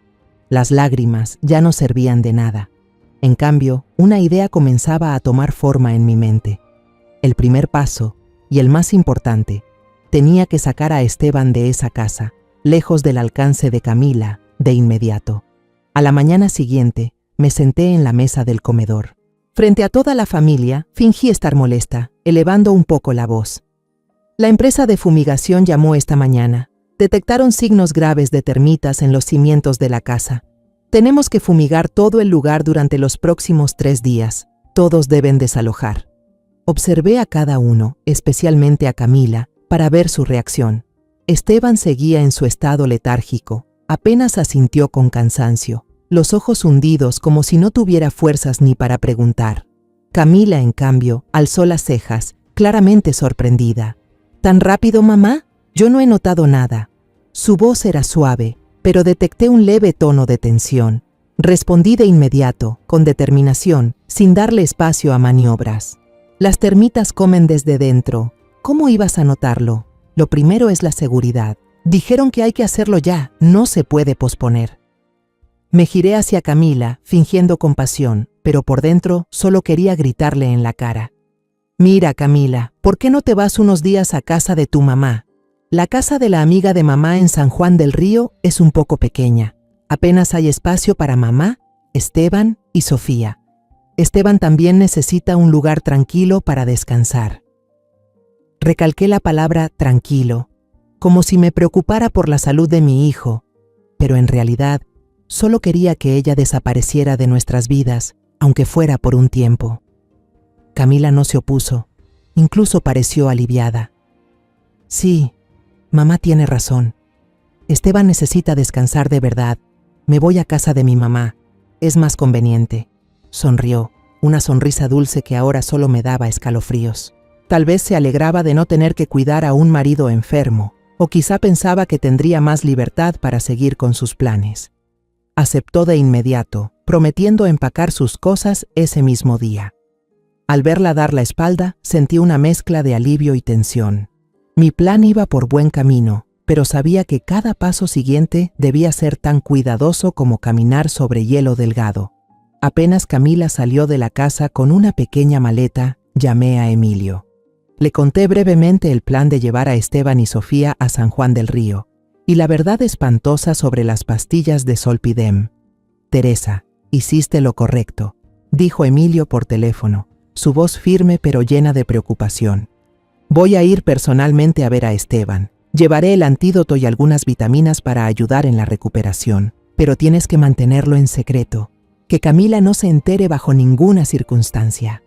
Las lágrimas ya no servían de nada. En cambio, una idea comenzaba a tomar forma en mi mente. El primer paso, y el más importante, tenía que sacar a Esteban de esa casa, lejos del alcance de Camila, de inmediato. A la mañana siguiente, me senté en la mesa del comedor. Frente a toda la familia, fingí estar molesta, elevando un poco la voz. La empresa de fumigación llamó esta mañana. Detectaron signos graves de termitas en los cimientos de la casa. Tenemos que fumigar todo el lugar durante los próximos 3 días. Todos deben desalojar. Observé a cada uno, especialmente a Camila, para ver su reacción. Esteban seguía en su estado letárgico. Apenas asintió con cansancio, los ojos hundidos como si no tuviera fuerzas ni para preguntar. Camila, en cambio, alzó las cejas, claramente sorprendida. ¿Tan rápido, mamá? Yo no he notado nada. Su voz era suave, pero detecté un leve tono de tensión. Respondí de inmediato, con determinación, sin darle espacio a maniobras. Las termitas comen desde dentro. ¿Cómo ibas a notarlo? Lo primero es la seguridad. Dijeron que hay que hacerlo ya, no se puede posponer. Me giré hacia Camila, fingiendo compasión, pero por dentro solo quería gritarle en la cara. Mira, Camila, ¿por qué no te vas unos días a casa de tu mamá? La casa de la amiga de mamá en San Juan del Río es un poco pequeña. Apenas hay espacio para mamá, Esteban y Sofía. Esteban también necesita un lugar tranquilo para descansar. Recalqué la palabra tranquilo, como si me preocupara por la salud de mi hijo, pero en realidad solo quería que ella desapareciera de nuestras vidas, aunque fuera por un tiempo. Camila no se opuso, incluso pareció aliviada. Sí, mamá tiene razón. Esteban necesita descansar de verdad. Me voy a casa de mi mamá. Es más conveniente. Sonrió, una sonrisa dulce que ahora solo me daba escalofríos. Tal vez se alegraba de no tener que cuidar a un marido enfermo, o quizá pensaba que tendría más libertad para seguir con sus planes. Aceptó de inmediato, prometiendo empacar sus cosas ese mismo día. Al verla dar la espalda, sentí una mezcla de alivio y tensión. Mi plan iba por buen camino, pero sabía que cada paso siguiente debía ser tan cuidadoso como caminar sobre hielo delgado. Apenas Camila salió de la casa con una pequeña maleta, llamé a Emilio. Le conté brevemente el plan de llevar a Esteban y Sofía a San Juan del Río, y la verdad espantosa sobre las pastillas de Zolpidem. Teresa, hiciste lo correcto, dijo Emilio por teléfono, su voz firme pero llena de preocupación. Voy a ir personalmente a ver a Esteban. Llevaré el antídoto y algunas vitaminas para ayudar en la recuperación, pero tienes que mantenerlo en secreto, que Camila no se entere bajo ninguna circunstancia.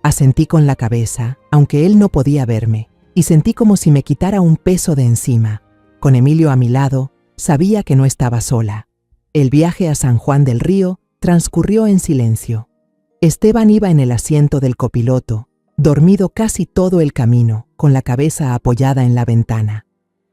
Asentí con la cabeza, aunque él no podía verme, y sentí como si me quitara un peso de encima. Con Emilio a mi lado, Sabía que no estaba sola. El viaje a San Juan del Río transcurrió en silencio. Esteban iba en el asiento del copiloto, dormido casi todo el camino, con la cabeza apoyada en la ventana.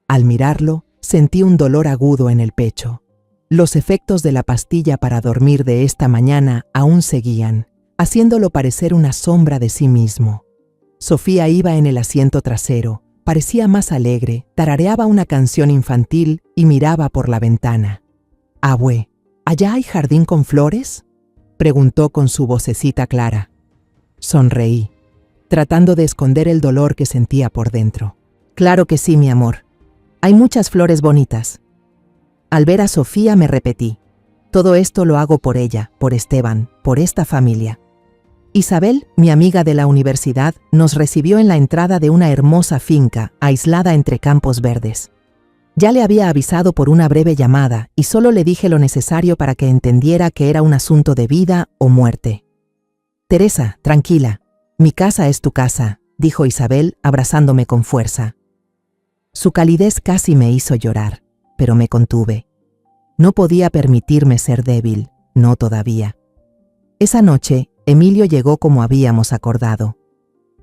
Al mirarlo, sentí un dolor agudo en el pecho. Los efectos de la pastilla para dormir de esta mañana aún seguían, haciéndolo parecer una sombra de sí mismo. Sofía iba en el asiento trasero, parecía más alegre, tarareaba una canción infantil y miraba por la ventana. «Abue, ¿allá hay jardín con flores?», preguntó con su vocecita clara. Sonreí, tratando de esconder el dolor que sentía por dentro. «Claro que sí, mi amor. Hay muchas flores bonitas». Al ver a Sofía me repetí, todo esto lo hago por ella, por Esteban, por esta familia. Isabel, mi amiga de la universidad, nos recibió en la entrada de una hermosa finca, aislada entre campos verdes. Ya le había avisado por una breve llamada y solo le dije lo necesario para que entendiera que era un asunto de vida o muerte. «Teresa, tranquila, mi casa es tu casa», dijo Isabel, abrazándome con fuerza. Su calidez casi me hizo llorar, pero me contuve. No podía permitirme ser débil, no todavía. Esa noche, Emilio llegó como habíamos acordado.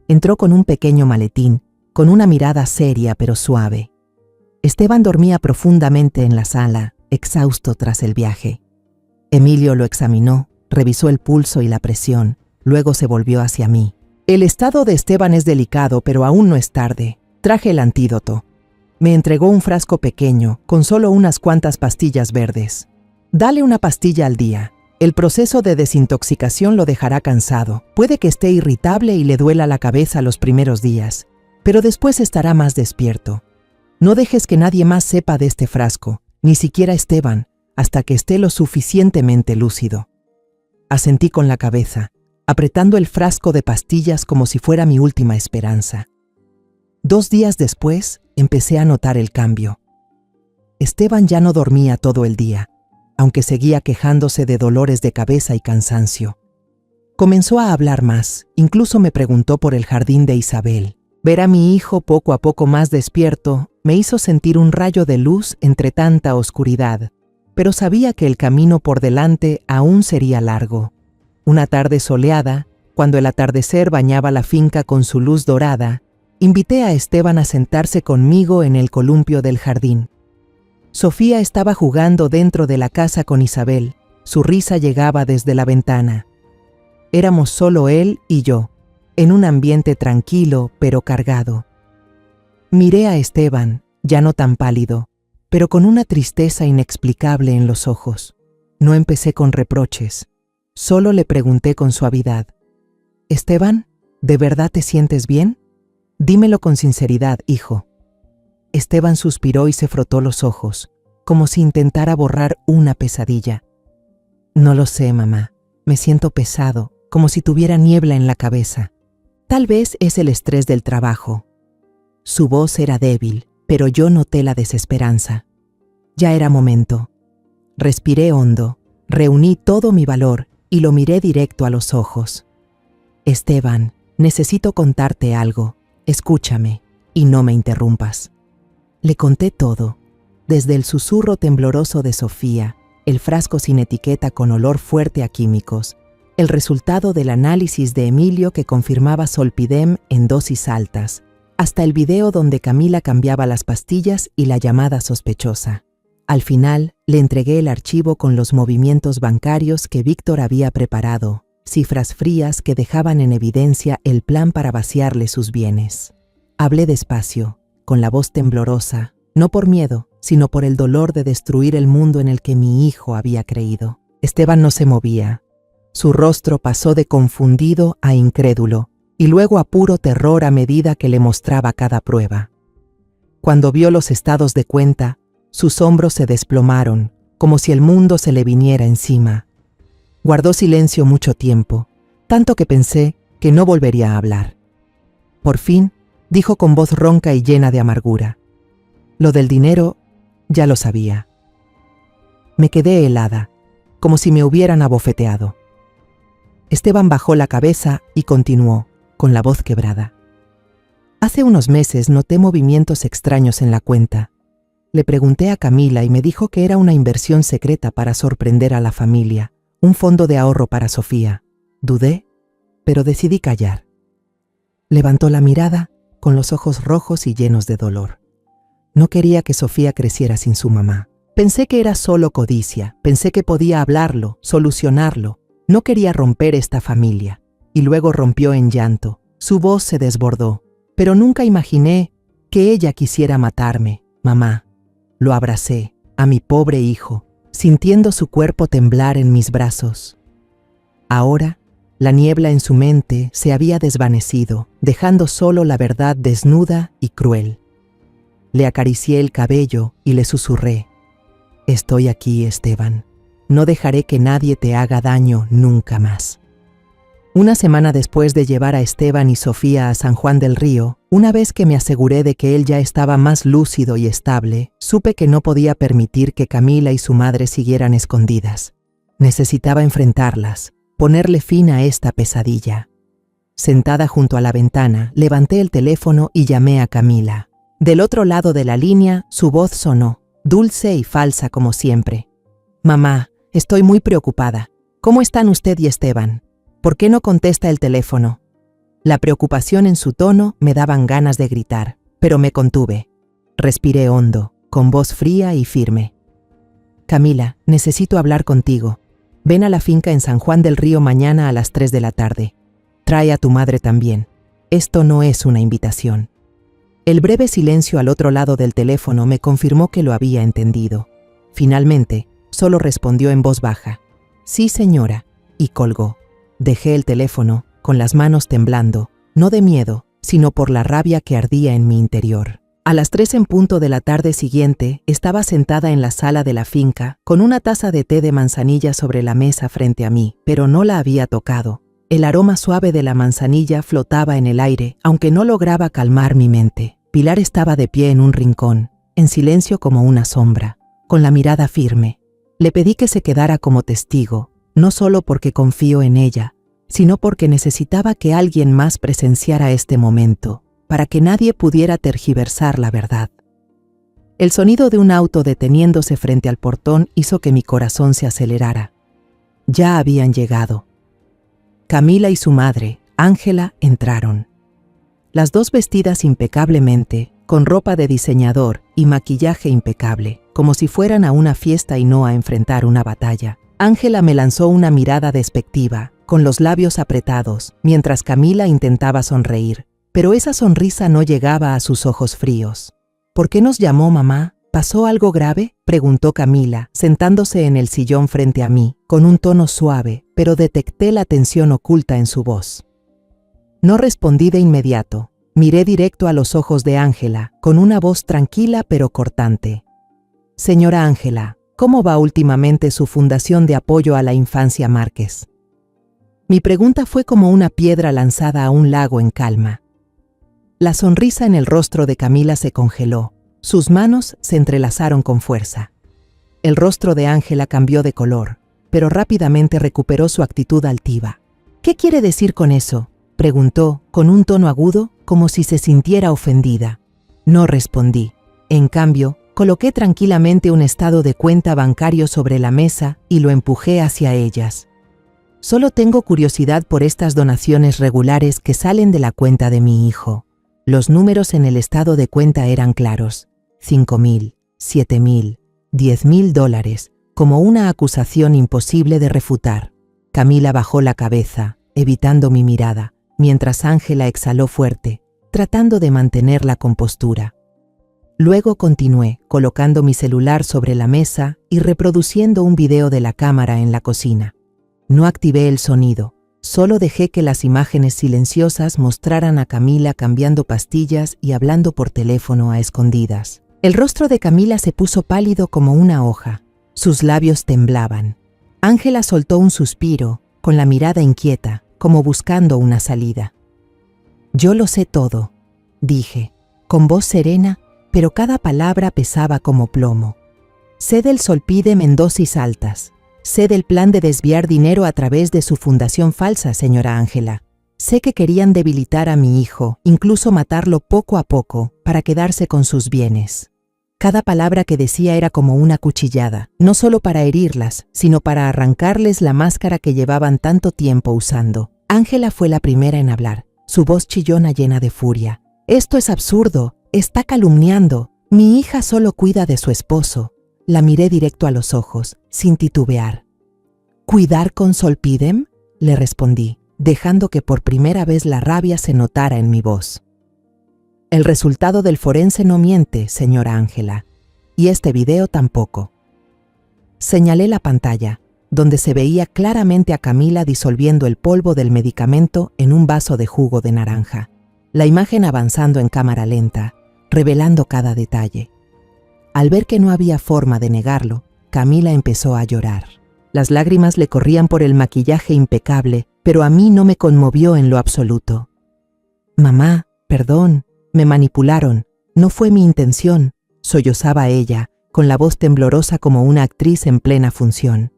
Entró con un pequeño maletín, con una mirada seria pero suave. Esteban dormía profundamente en la sala, exhausto tras el viaje. Emilio lo examinó, revisó el pulso y la presión, luego se volvió hacia mí. «El estado de Esteban es delicado, pero aún no es tarde. Traje el antídoto». Me entregó un frasco pequeño, con solo unas cuantas pastillas verdes. «Dale una pastilla al día. El proceso de desintoxicación lo dejará cansado. Puede que esté irritable y le duela la cabeza los primeros días, pero después estará más despierto. No dejes que nadie más sepa de este frasco, ni siquiera Esteban, hasta que esté lo suficientemente lúcido». Asentí con la cabeza, apretando el frasco de pastillas como si fuera mi última esperanza. 2 días después, empecé a notar el cambio. Esteban ya no dormía todo el día, aunque seguía quejándose de dolores de cabeza y cansancio. Comenzó a hablar más, incluso me preguntó por el jardín de Isabel. Ver a mi hijo poco a poco más despierto me hizo sentir un rayo de luz entre tanta oscuridad, pero sabía que el camino por delante aún sería largo. Una tarde soleada, cuando el atardecer bañaba la finca con su luz dorada, invité a Esteban a sentarse conmigo en el columpio del jardín. Sofía estaba jugando dentro de la casa con Isabel. Su risa llegaba desde la ventana. Éramos solo él y yo, en un ambiente tranquilo pero cargado. Miré a Esteban, ya no tan pálido, pero con una tristeza inexplicable en los ojos. No empecé con reproches, solo le pregunté con suavidad: «Esteban, ¿de verdad te sientes bien? Dímelo con sinceridad, hijo». Esteban suspiró y se frotó los ojos, como si intentara borrar una pesadilla. «No lo sé, mamá. Me siento pesado, como si tuviera niebla en la cabeza. Tal vez es el estrés del trabajo». Su voz era débil, pero yo noté la desesperanza. Ya era momento. Respiré hondo, reuní todo mi valor y lo miré directo a los ojos. «Esteban, necesito contarte algo. Escúchame y no me interrumpas». Le conté todo, desde el susurro tembloroso de Sofía, el frasco sin etiqueta con olor fuerte a químicos, el resultado del análisis de Emilio que confirmaba Zolpidem en dosis altas, hasta el video donde Camila cambiaba las pastillas y la llamada sospechosa. Al final, le entregué el archivo con los movimientos bancarios que Víctor había preparado, cifras frías que dejaban en evidencia el plan para vaciarle sus bienes. Hablé despacio, con la voz temblorosa, no por miedo, sino por el dolor de destruir el mundo en el que mi hijo había creído. Esteban no se movía. Su rostro pasó de confundido a incrédulo, y luego a puro terror a medida que le mostraba cada prueba. Cuando vio los estados de cuenta, sus hombros se desplomaron, como si el mundo se le viniera encima. Guardó silencio mucho tiempo, tanto que pensé que no volvería a hablar. Por fin, dijo con voz ronca y llena de amargura: «Lo del dinero, ya lo sabía». Me quedé helada, como si me hubieran abofeteado. Esteban bajó la cabeza y continuó, con la voz quebrada: «Hace unos meses noté movimientos extraños en la cuenta. Le pregunté a Camila y me dijo que era una inversión secreta para sorprender a la familia, un fondo de ahorro para Sofía. Dudé, pero decidí callar. Levantó la mirada, con los ojos rojos y llenos de dolor. No quería que Sofía creciera sin su mamá. Pensé que era solo codicia, pensé que podía hablarlo, solucionarlo. No quería romper esta familia. Y luego rompió en llanto. Su voz se desbordó. Pero nunca imaginé que ella quisiera matarme. Mamá. Lo abracé, a mi pobre hijo, sintiendo su cuerpo temblar en mis brazos. Ahora, la niebla en su mente se había desvanecido, dejando solo la verdad desnuda y cruel. Le acaricié el cabello y le susurré: «Estoy aquí, Esteban. No dejaré que nadie te haga daño nunca más». Una semana después de llevar a Esteban y Sofía a San Juan del Río, una vez que me aseguré de que él ya estaba más lúcido y estable, supe que no podía permitir que Camila y su madre siguieran escondidas. Necesitaba enfrentarlas, ponerle fin a esta pesadilla. Sentada junto a la ventana, levanté el teléfono y llamé a Camila. Del otro lado de la línea, su voz sonó, dulce y falsa como siempre. «Mamá, estoy muy preocupada. ¿Cómo están usted y Esteban? ¿Por qué no contesta el teléfono?». La preocupación en su tono me daban ganas de gritar, pero me contuve. Respiré hondo, con voz fría y firme. «Camila, necesito hablar contigo. Ven a la finca en San Juan del Río mañana a las 3 de la tarde. Trae a tu madre también. Esto no es una invitación». El breve silencio al otro lado del teléfono me confirmó que lo había entendido. Finalmente, solo respondió en voz baja: «Sí, señora», y colgó. Dejé el teléfono, con las manos temblando, no de miedo, sino por la rabia que ardía en mi interior. A las 3 en punto de la tarde siguiente, estaba sentada en la sala de la finca, con una taza de té de manzanilla sobre la mesa frente a mí, pero no la había tocado. El aroma suave de la manzanilla flotaba en el aire, aunque no lograba calmar mi mente. Pilar estaba de pie en un rincón, en silencio como una sombra, con la mirada firme. Le pedí que se quedara como testigo, no solo porque confío en ella, sino porque necesitaba que alguien más presenciara este momento, para que nadie pudiera tergiversar la verdad. El sonido de un auto deteniéndose frente al portón hizo que mi corazón se acelerara. Ya habían llegado. Camila y su madre, Ángela, entraron. Las dos vestidas impecablemente, con ropa de diseñador y maquillaje impecable, como si fueran a una fiesta y no a enfrentar una batalla. Ángela me lanzó una mirada despectiva, con los labios apretados, mientras Camila intentaba sonreír, pero esa sonrisa no llegaba a sus ojos fríos. «¿Por qué nos llamó, mamá? ¿Pasó algo grave?», preguntó Camila, sentándose en el sillón frente a mí, con un tono suave, pero detecté la tensión oculta en su voz. No respondí de inmediato. Miré directo a los ojos de Ángela, con una voz tranquila pero cortante. «Señora Ángela, ¿cómo va últimamente su Fundación de Apoyo a la Infancia Márquez?». Mi pregunta fue como una piedra lanzada a un lago en calma. La sonrisa en el rostro de Camila se congeló. Sus manos se entrelazaron con fuerza. El rostro de Ángela cambió de color, pero rápidamente recuperó su actitud altiva. «¿Qué quiere decir con eso?», preguntó, con un tono agudo, como si se sintiera ofendida. No respondí. En cambio, coloqué tranquilamente un estado de cuenta bancario sobre la mesa y lo empujé hacia ellas. «Solo tengo curiosidad por estas donaciones regulares que salen de la cuenta de mi hijo». Los números en el estado de cuenta eran claros: 5.000, 7.000, 10.000 dólares, como una acusación imposible de refutar. Camila bajó la cabeza, evitando mi mirada, mientras Ángela exhaló fuerte, tratando de mantener la compostura. Luego continué, colocando mi celular sobre la mesa y reproduciendo un video de la cámara en la cocina. No activé el sonido, solo dejé que las imágenes silenciosas mostraran a Camila cambiando pastillas y hablando por teléfono a escondidas. El rostro de Camila se puso pálido como una hoja. Sus labios temblaban. Ángela soltó un suspiro, con la mirada inquieta, como buscando una salida. «Yo lo sé todo», dije, con voz serena, pero cada palabra pesaba como plomo. «Sé del Solpide Mendosis Altas. Sé del plan de desviar dinero a través de su fundación falsa, señora Ángela. Sé que querían debilitar a mi hijo, incluso matarlo poco a poco, para quedarse con sus bienes. Cada palabra que decía era como una cuchillada, no solo para herirlas, sino para arrancarles la máscara que llevaban tanto tiempo usando. Ángela fue la primera en hablar, su voz chillona llena de furia. «Esto es absurdo, está calumniando. Mi hija solo cuida de su esposo». La miré directo a los ojos, sin titubear. «¿Cuidar con Solpidem?», le respondí, dejando que por primera vez la rabia se notara en mi voz. «El resultado del forense no miente, señora Ángela, y este video tampoco». Señalé la pantalla, donde se veía claramente a Camila disolviendo el polvo del medicamento en un vaso de jugo de naranja, la imagen avanzando en cámara lenta, revelando cada detalle. Al ver que no había forma de negarlo, Camila empezó a llorar. Las lágrimas le corrían por el maquillaje impecable, pero a mí no me conmovió en lo absoluto. «Mamá, perdón, me manipularon, no fue mi intención», sollozaba ella, con la voz temblorosa como una actriz en plena función.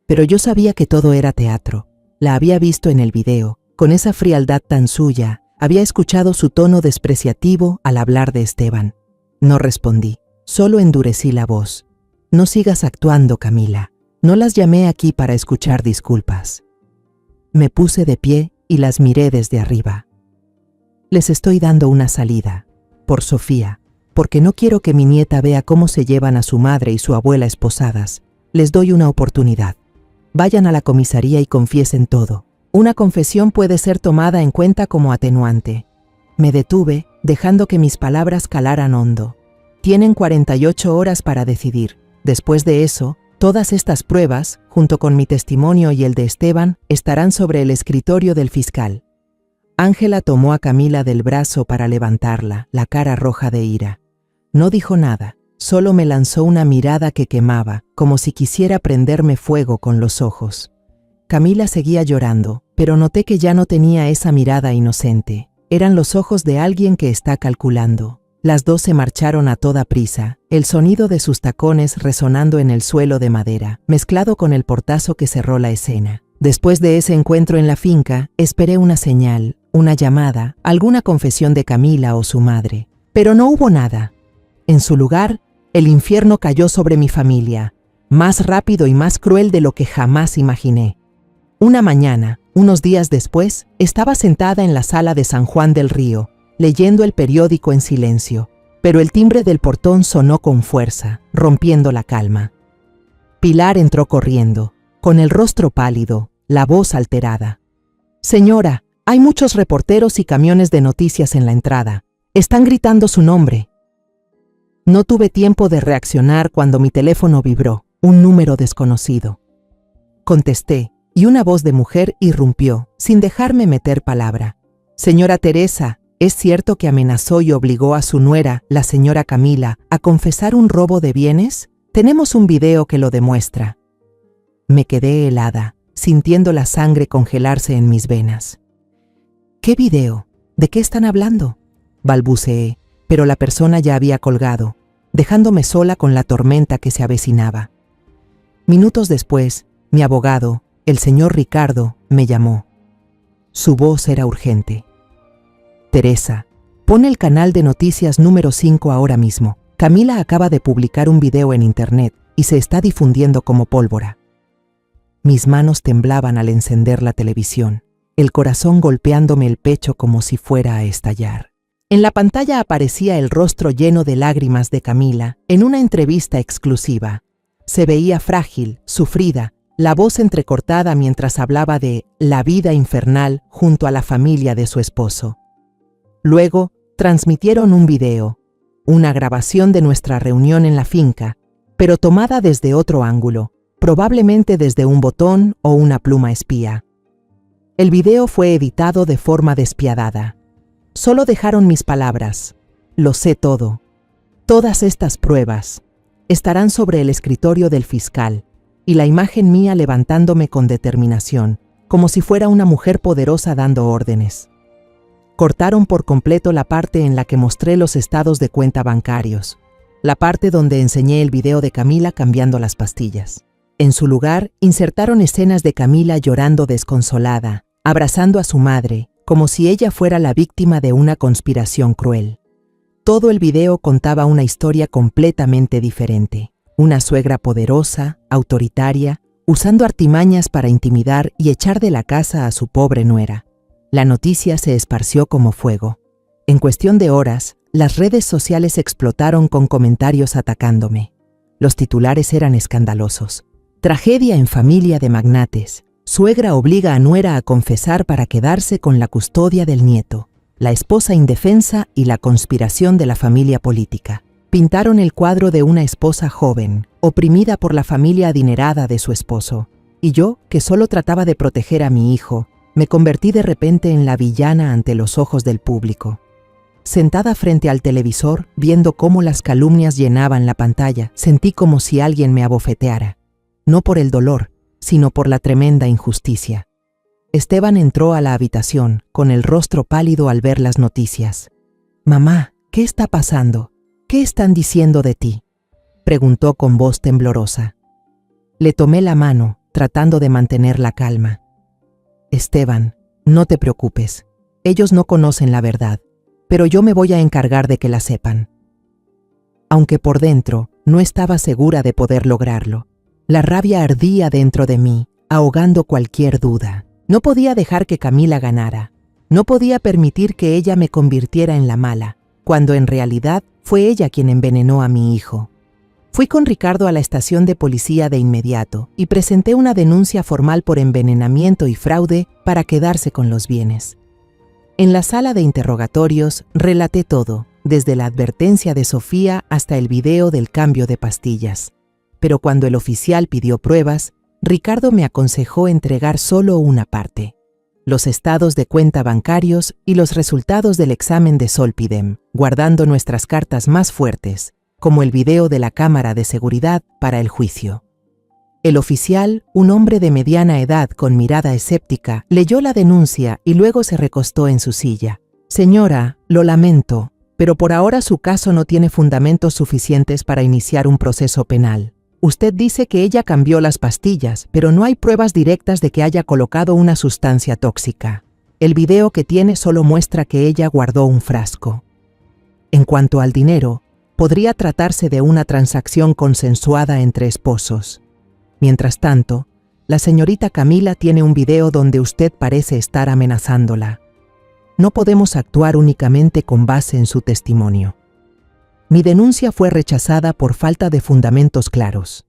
Pero yo sabía que todo era teatro. La había visto en el video, con esa frialdad tan suya, había escuchado su tono despreciativo al hablar de Esteban. No respondí, solo endurecí la voz. «No sigas actuando, Camila. No las llamé aquí para escuchar disculpas». Me puse de pie y las miré desde arriba. «Les estoy dando una salida, por Sofía, porque no quiero que mi nieta vea cómo se llevan a su madre y su abuela esposadas. Les doy una oportunidad. Vayan a la comisaría y confiesen todo. Una confesión puede ser tomada en cuenta como atenuante». Me detuve, dejando que mis palabras calaran hondo. «Tienen 48 horas para decidir. Después de eso, todas estas pruebas, junto con mi testimonio y el de Esteban, estarán sobre el escritorio del fiscal». Ángela tomó a Camila del brazo para levantarla, la cara roja de ira. No dijo nada, solo me lanzó una mirada que quemaba, como si quisiera prenderme fuego con los ojos. Camila seguía llorando, pero noté que ya no tenía esa mirada inocente. Eran los ojos de alguien que está calculando. Las dos se marcharon a toda prisa, el sonido de sus tacones resonando en el suelo de madera, mezclado con el portazo que cerró la escena. Después de ese encuentro en la finca, esperé una señal, una llamada, alguna confesión de Camila o su madre. Pero no hubo nada. En su lugar, el infierno cayó sobre mi familia, más rápido y más cruel de lo que jamás imaginé. Una mañana, unos días después, estaba sentada en la sala de San Juan del Río, leyendo el periódico en silencio, pero el timbre del portón sonó con fuerza, rompiendo la calma. Pilar entró corriendo, con el rostro pálido, la voz alterada. «Señora, hay muchos reporteros y camiones de noticias en la entrada. Están gritando su nombre». No tuve tiempo de reaccionar cuando mi teléfono vibró, un número desconocido. Contesté, y una voz de mujer irrumpió, sin dejarme meter palabra. «Señora Teresa, ¿es cierto que amenazó y obligó a su nuera, la señora Camila, a confesar un robo de bienes? Tenemos un video que lo demuestra». Me quedé helada, sintiendo la sangre congelarse en mis venas. «¿Qué video? ¿De qué están hablando?», balbuceé, pero la persona ya había colgado, dejándome sola con la tormenta que se avecinaba. Minutos después, mi abogado, el señor Ricardo, me llamó. Su voz era urgente. «Teresa, pon el canal de noticias número 5 ahora mismo. Camila acaba de publicar un video en internet y se está difundiendo como pólvora». Mis manos temblaban al encender la televisión, el corazón golpeándome el pecho como si fuera a estallar. En la pantalla aparecía el rostro lleno de lágrimas de Camila en una entrevista exclusiva. Se veía frágil, sufrida, la voz entrecortada mientras hablaba de la vida infernal junto a la familia de su esposo. Luego, transmitieron un video, una grabación de nuestra reunión en la finca, pero tomada desde otro ángulo, probablemente desde un botón o una pluma espía. El video fue editado de forma despiadada. Solo dejaron mis palabras. «Lo sé todo. Todas estas pruebas estarán sobre el escritorio del fiscal», y la imagen mía levantándome con determinación, como si fuera una mujer poderosa dando órdenes. Cortaron por completo la parte en la que mostré los estados de cuenta bancarios, la parte donde enseñé el video de Camila cambiando las pastillas. En su lugar, insertaron escenas de Camila llorando desconsolada, abrazando a su madre, como si ella fuera la víctima de una conspiración cruel. Todo el video contaba una historia completamente diferente. Una suegra poderosa, autoritaria, usando artimañas para intimidar y echar de la casa a su pobre nuera. La noticia se esparció como fuego. En cuestión de horas, las redes sociales explotaron con comentarios atacándome. Los titulares eran escandalosos. Tragedia en familia de magnates. Suegra obliga a nuera a confesar para quedarse con la custodia del nieto. La esposa indefensa y la conspiración de la familia política. Pintaron el cuadro de una esposa joven, oprimida por la familia adinerada de su esposo. Y yo, que solo trataba de proteger a mi hijo, me convertí de repente en la villana ante los ojos del público. Sentada frente al televisor, viendo cómo las calumnias llenaban la pantalla, sentí como si alguien me abofeteara. No por el dolor, sino por la tremenda injusticia. Esteban entró a la habitación, con el rostro pálido al ver las noticias. «Mamá, ¿qué está pasando? ¿Qué están diciendo de ti?», preguntó con voz temblorosa. Le tomé la mano, tratando de mantener la calma. «Esteban, no te preocupes. Ellos no conocen la verdad, pero yo me voy a encargar de que la sepan». Aunque por dentro no estaba segura de poder lograrlo. La rabia ardía dentro de mí, ahogando cualquier duda. No podía dejar que Camila ganara. No podía permitir que ella me convirtiera en la mala, cuando en realidad fue ella quien envenenó a mi hijo. Fui con Ricardo a la estación de policía de inmediato y presenté una denuncia formal por envenenamiento y fraude para quedarse con los bienes. En la sala de interrogatorios relaté todo, desde la advertencia de Sofía hasta el video del cambio de pastillas. Pero cuando el oficial pidió pruebas, Ricardo me aconsejó entregar solo una parte: los estados de cuenta bancarios y los resultados del examen de Zolpidem, guardando nuestras cartas más fuertes, como el video de la cámara de seguridad, para el juicio. El oficial, un hombre de mediana edad con mirada escéptica, leyó la denuncia y luego se recostó en su silla. «Señora, lo lamento, pero por ahora su caso no tiene fundamentos suficientes para iniciar un proceso penal. Usted dice que ella cambió las pastillas, pero no hay pruebas directas de que haya colocado una sustancia tóxica. El video que tiene solo muestra que ella guardó un frasco. En cuanto al dinero, podría tratarse de una transacción consensuada entre esposos. Mientras tanto, la señorita Camila tiene un video donde usted parece estar amenazándola. No podemos actuar únicamente con base en su testimonio». Mi denuncia fue rechazada por falta de fundamentos claros.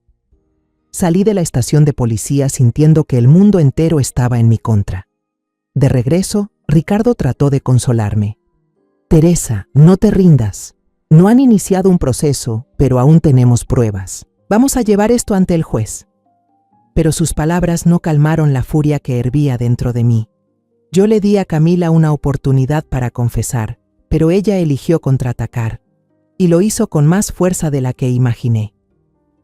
Salí de la estación de policía sintiendo que el mundo entero estaba en mi contra. De regreso, Ricardo trató de consolarme. «Teresa, no te rindas. No han iniciado un proceso, pero aún tenemos pruebas. Vamos a llevar esto ante el juez». Pero sus palabras no calmaron la furia que hervía dentro de mí. Yo le di a Camila una oportunidad para confesar, pero ella eligió contraatacar. Y lo hizo con más fuerza de la que imaginé.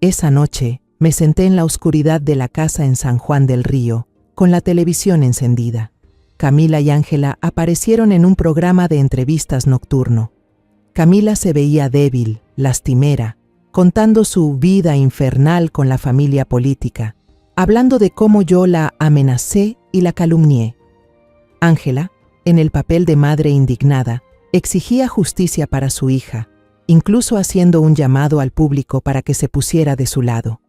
Esa noche, me senté en la oscuridad de la casa en San Juan del Río, con la televisión encendida. Camila y Ángela aparecieron en un programa de entrevistas nocturno. Camila se veía débil, lastimera, contando su vida infernal con la familia política, hablando de cómo yo la amenacé y la calumnié. Ángela, en el papel de madre indignada, exigía justicia para su hija, incluso haciendo un llamado al público para que se pusiera de su lado.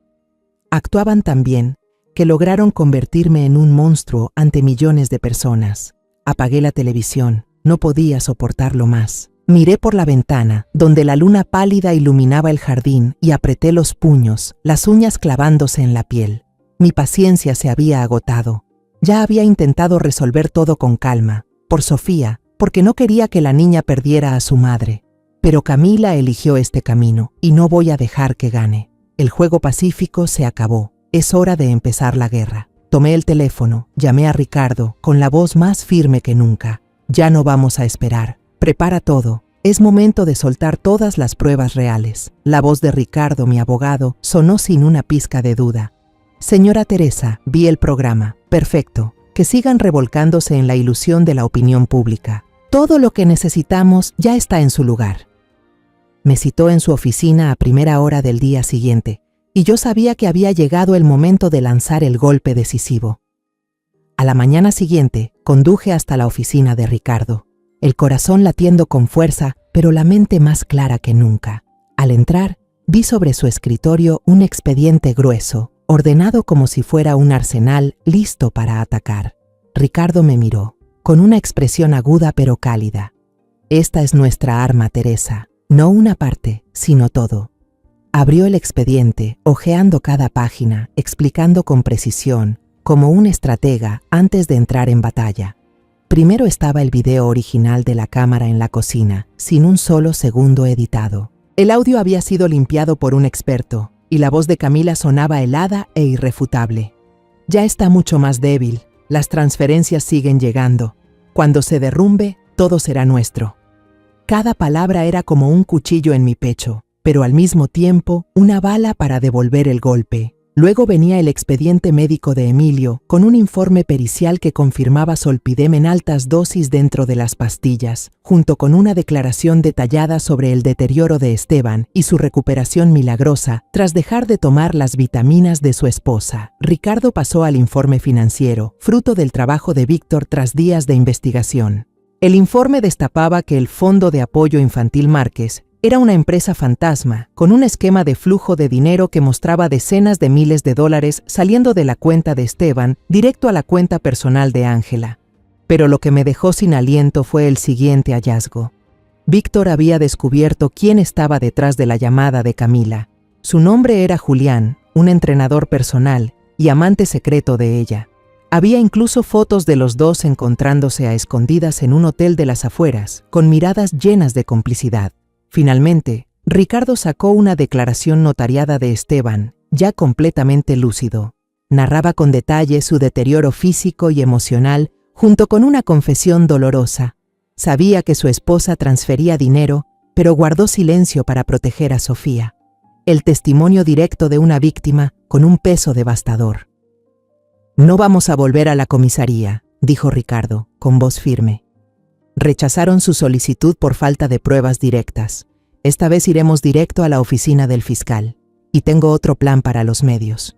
Actuaban tan bien que lograron convertirme en un monstruo ante millones de personas. Apagué la televisión, no podía soportarlo más. Miré por la ventana, donde la luna pálida iluminaba el jardín, y apreté los puños, las uñas clavándose en la piel. Mi paciencia se había agotado. Ya había intentado resolver todo con calma, por Sofía, porque no quería que la niña perdiera a su madre. Pero Camila eligió este camino, y no voy a dejar que gane. El juego pacífico se acabó. Es hora de empezar la guerra. Tomé el teléfono, llamé a Ricardo, con la voz más firme que nunca. «Ya no vamos a esperar. Prepara todo. Es momento de soltar todas las pruebas reales». La voz de Ricardo, mi abogado, sonó sin una pizca de duda. «Señora Teresa, vi el programa. Perfecto. Que sigan revolcándose en la ilusión de la opinión pública. Todo lo que necesitamos ya está en su lugar». Me citó en su oficina a primera hora del día siguiente, y yo sabía que había llegado el momento de lanzar el golpe decisivo. A la mañana siguiente, conduje hasta la oficina de Ricardo, el corazón latiendo con fuerza, pero la mente más clara que nunca. Al entrar, vi sobre su escritorio un expediente grueso, ordenado como si fuera un arsenal listo para atacar. Ricardo me miró, con una expresión aguda pero cálida. Esta es nuestra arma, Teresa, no una parte, sino todo. Abrió el expediente, hojeando cada página, explicando con precisión, como un estratega antes de entrar en batalla. Primero estaba el video original de la cámara en la cocina, sin un solo segundo editado. El audio había sido limpiado por un experto, y la voz de Camila sonaba helada e irrefutable. Ya está mucho más débil, las transferencias siguen llegando. Cuando se derrumbe, todo será nuestro. Cada palabra era como un cuchillo en mi pecho, pero al mismo tiempo una bala para devolver el golpe. Luego venía el expediente médico de Emilio, con un informe pericial que confirmaba Zolpidem en altas dosis dentro de las pastillas, junto con una declaración detallada sobre el deterioro de Esteban y su recuperación milagrosa tras dejar de tomar las vitaminas de su esposa. Ricardo pasó al informe financiero, fruto del trabajo de Víctor tras días de investigación. El informe destapaba que el Fondo de Apoyo Infantil Márquez era una empresa fantasma, con un esquema de flujo de dinero que mostraba decenas de miles de dólares saliendo de la cuenta de Esteban directo a la cuenta personal de Ángela. Pero lo que me dejó sin aliento fue el siguiente hallazgo. Víctor había descubierto quién estaba detrás de la llamada de Camila. Su nombre era Julián, un entrenador personal y amante secreto de ella. Había incluso fotos de los dos encontrándose a escondidas en un hotel de las afueras, con miradas llenas de complicidad. Finalmente, Ricardo sacó una declaración notariada de Esteban, ya completamente lúcido. Narraba con detalle su deterioro físico y emocional, junto con una confesión dolorosa. Sabía que su esposa transfería dinero, pero guardó silencio para proteger a Sofía. El testimonio directo de una víctima con un peso devastador. «No vamos a volver a la comisaría», dijo Ricardo, con voz firme. Rechazaron su solicitud por falta de pruebas directas. Esta vez iremos directo a la oficina del fiscal. Y tengo otro plan para los medios.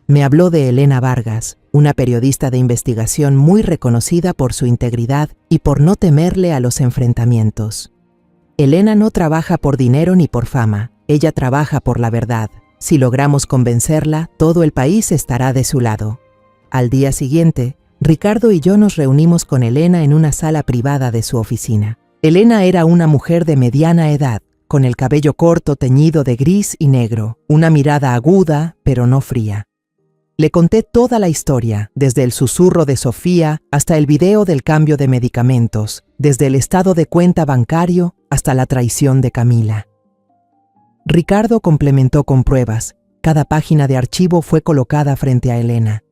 Me habló de Elena Vargas, una periodista de investigación muy reconocida por su integridad y por no temerle a los enfrentamientos. Elena no trabaja por dinero ni por fama, ella trabaja por la verdad. Si logramos convencerla, todo el país estará de su lado. Al día siguiente, Ricardo y yo nos reunimos con Elena en una sala privada de su oficina. Elena era una mujer de mediana edad, con el cabello corto teñido de gris y negro, una mirada aguda, pero no fría. Le conté toda la historia, desde el susurro de Sofía hasta el video del cambio de medicamentos, desde el estado de cuenta bancario hasta la traición de Camila. Ricardo complementó con pruebas. Cada página de archivo fue colocada frente a Elena.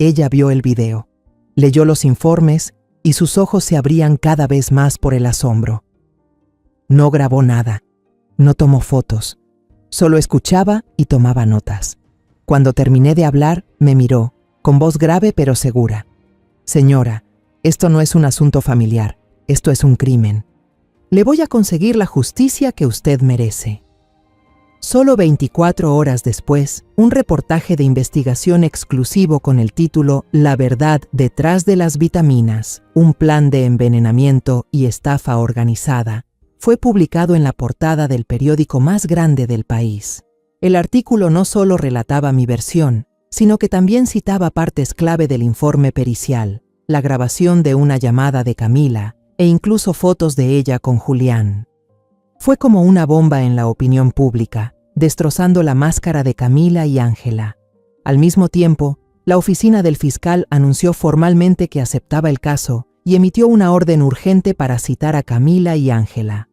Ella vio el video, leyó los informes y sus ojos se abrían cada vez más por el asombro. No grabó nada, no tomó fotos, solo escuchaba y tomaba notas. Cuando terminé de hablar, me miró, con voz grave pero segura. «Señora, esto no es un asunto familiar, esto es un crimen. Le voy a conseguir la justicia que usted merece». Solo 24 horas después, un reportaje de investigación exclusivo con el título «La verdad detrás de las vitaminas, un plan de envenenamiento y estafa organizada», fue publicado en la portada del periódico más grande del país. El artículo no solo relataba mi versión, sino que también citaba partes clave del informe pericial, la grabación de una llamada de Camila e incluso fotos de ella con Julián. Fue como una bomba en la opinión pública, destrozando la máscara de Camila y Ángela. Al mismo tiempo, la oficina del fiscal anunció formalmente que aceptaba el caso y emitió una orden urgente para citar a Camila y Ángela.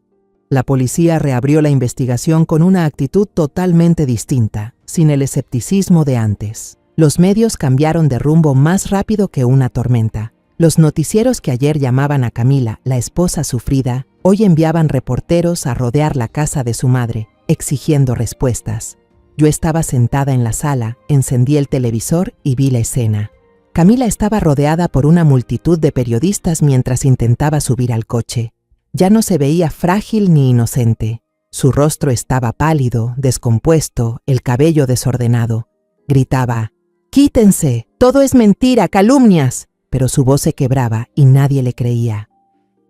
La policía reabrió la investigación con una actitud totalmente distinta, sin el escepticismo de antes. Los medios cambiaron de rumbo más rápido que una tormenta. Los noticieros que ayer llamaban a Camila, la esposa sufrida, hoy enviaban reporteros a rodear la casa de su madre, exigiendo respuestas. Yo estaba sentada en la sala, encendí el televisor y vi la escena. Camila estaba rodeada por una multitud de periodistas mientras intentaba subir al coche. Ya no se veía frágil ni inocente. Su rostro estaba pálido, descompuesto, el cabello desordenado. Gritaba: «¡Quítense! ¡Todo es mentira! ¡Calumnias!». Pero su voz se quebraba y nadie le creía.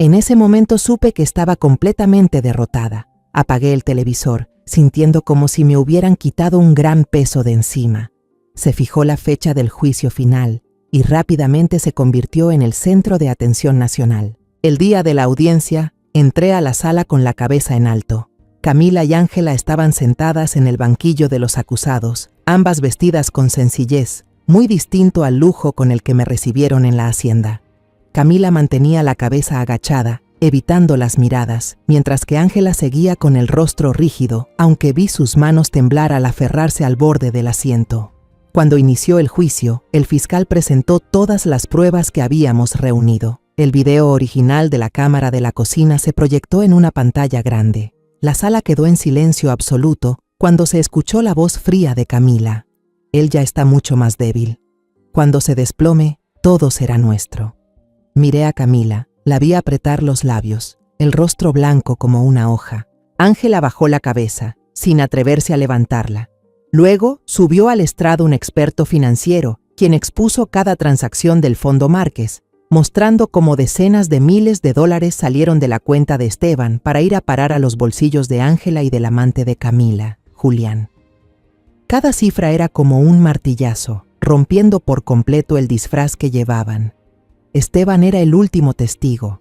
En ese momento supe que estaba completamente derrotada. Apagué el televisor, sintiendo como si me hubieran quitado un gran peso de encima. Se fijó la fecha del juicio final y rápidamente se convirtió en el centro de atención nacional. El día de la audiencia, entré a la sala con la cabeza en alto. Camila y Ángela estaban sentadas en el banquillo de los acusados, ambas vestidas con sencillez, muy distinto al lujo con el que me recibieron en la hacienda. Camila mantenía la cabeza agachada, evitando las miradas, mientras que Ángela seguía con el rostro rígido, aunque vi sus manos temblar al aferrarse al borde del asiento. Cuando inició el juicio, el fiscal presentó todas las pruebas que habíamos reunido. El video original de la cámara de la cocina se proyectó en una pantalla grande. La sala quedó en silencio absoluto cuando se escuchó la voz fría de Camila. Él ya está mucho más débil. Cuando se desplome, todo será nuestro. Miré a Camila, la vi apretar los labios, el rostro blanco como una hoja. Ángela bajó la cabeza, sin atreverse a levantarla. Luego subió al estrado un experto financiero, quien expuso cada transacción del Fondo Márquez, mostrando cómo decenas de miles de dólares salieron de la cuenta de Esteban para ir a parar a los bolsillos de Ángela y del amante de Camila, Julián. Cada cifra era como un martillazo, rompiendo por completo el disfraz que llevaban. Esteban era el último testigo.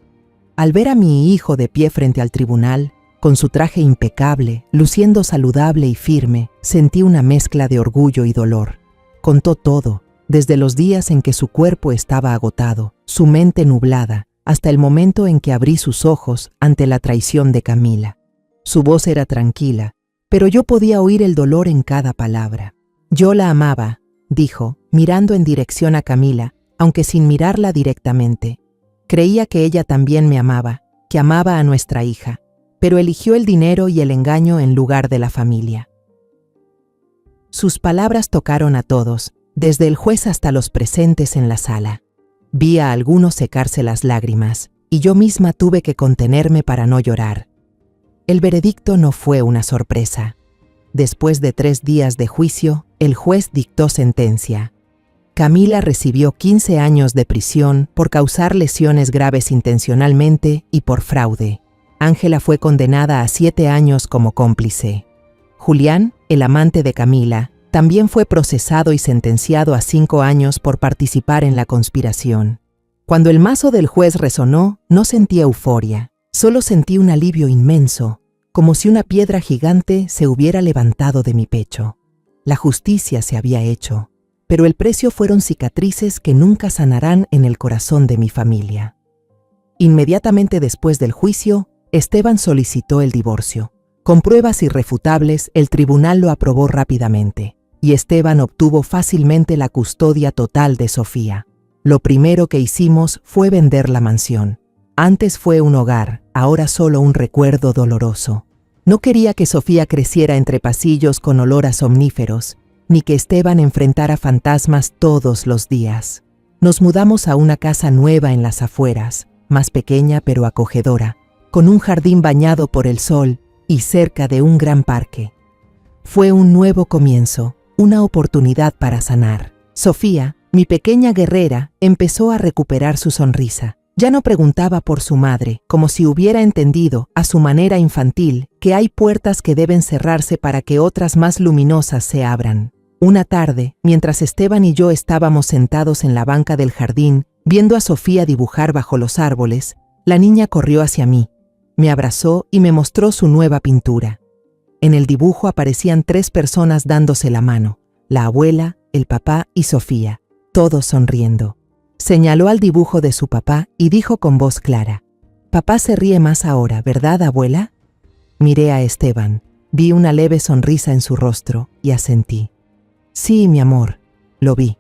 Al ver a mi hijo de pie frente al tribunal, con su traje impecable, luciendo saludable y firme, sentí una mezcla de orgullo y dolor. Contó todo, desde los días en que su cuerpo estaba agotado, su mente nublada, hasta el momento en que abrí sus ojos ante la traición de Camila. Su voz era tranquila, pero yo podía oír el dolor en cada palabra. Yo la amaba, dijo, mirando en dirección a Camila, aunque sin mirarla directamente. Creía que ella también me amaba, que amaba a nuestra hija, pero eligió el dinero y el engaño en lugar de la familia. Sus palabras tocaron a todos, desde el juez hasta los presentes en la sala. Vi a algunos secarse las lágrimas, y yo misma tuve que contenerme para no llorar. El veredicto no fue una sorpresa. Después de 3 días de juicio, el juez dictó sentencia. Camila recibió 15 años de prisión por causar lesiones graves intencionalmente y por fraude. Ángela fue condenada a 7 años como cómplice. Julián, el amante de Camila, también fue procesado y sentenciado a 5 años por participar en la conspiración. Cuando el mazo del juez resonó, no sentí euforia, solo sentí un alivio inmenso, como si una piedra gigante se hubiera levantado de mi pecho. La justicia se había hecho, pero el precio fueron cicatrices que nunca sanarán en el corazón de mi familia. Inmediatamente después del juicio, Esteban solicitó el divorcio. Con pruebas irrefutables, el tribunal lo aprobó rápidamente, y Esteban obtuvo fácilmente la custodia total de Sofía. Lo primero que hicimos fue vender la mansión. Antes fue un hogar, ahora solo un recuerdo doloroso. No quería que Sofía creciera entre pasillos con olor a somníferos, ni que Esteban enfrentara fantasmas todos los días. Nos mudamos a una casa nueva en las afueras, más pequeña pero acogedora, con un jardín bañado por el sol y cerca de un gran parque. Fue un nuevo comienzo, una oportunidad para sanar. Sofía, mi pequeña guerrera, empezó a recuperar su sonrisa. Ya no preguntaba por su madre, como si hubiera entendido, a su manera infantil, que hay puertas que deben cerrarse para que otras más luminosas se abran. Una tarde, mientras Esteban y yo estábamos sentados en la banca del jardín, viendo a Sofía dibujar bajo los árboles, la niña corrió hacia mí. Me abrazó y me mostró su nueva pintura. En el dibujo aparecían 3 personas dándose la mano, la abuela, el papá y Sofía, todos sonriendo. Señaló al dibujo de su papá y dijo con voz clara: «Papá se ríe más ahora, ¿verdad, abuela?» Miré a Esteban, vi una leve sonrisa en su rostro y asentí. «Sí, mi amor», lo vi.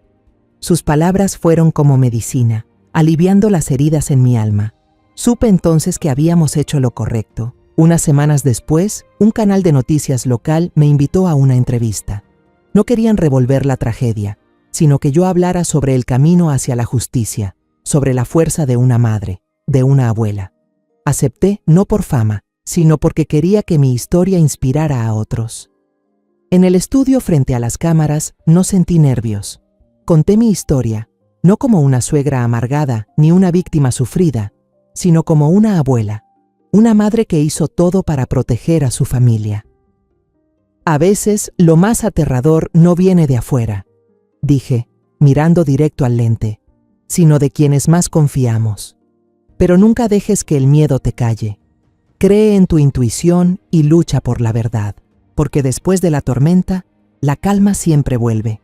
Sus palabras fueron como medicina, aliviando las heridas en mi alma. Supe entonces que habíamos hecho lo correcto. Unas semanas después, un canal de noticias local me invitó a una entrevista. No querían revolver la tragedia, sino que yo hablara sobre el camino hacia la justicia, sobre la fuerza de una madre, de una abuela. Acepté no por fama, sino porque quería que mi historia inspirara a otros. En el estudio frente a las cámaras no sentí nervios. Conté mi historia, no como una suegra amargada ni una víctima sufrida, sino como una abuela, una madre que hizo todo para proteger a su familia. A veces, lo más aterrador no viene de afuera, dije, mirando directo al lente, sino de quienes más confiamos. Pero nunca dejes que el miedo te calle. Cree en tu intuición y lucha por la verdad, porque después de la tormenta, la calma siempre vuelve.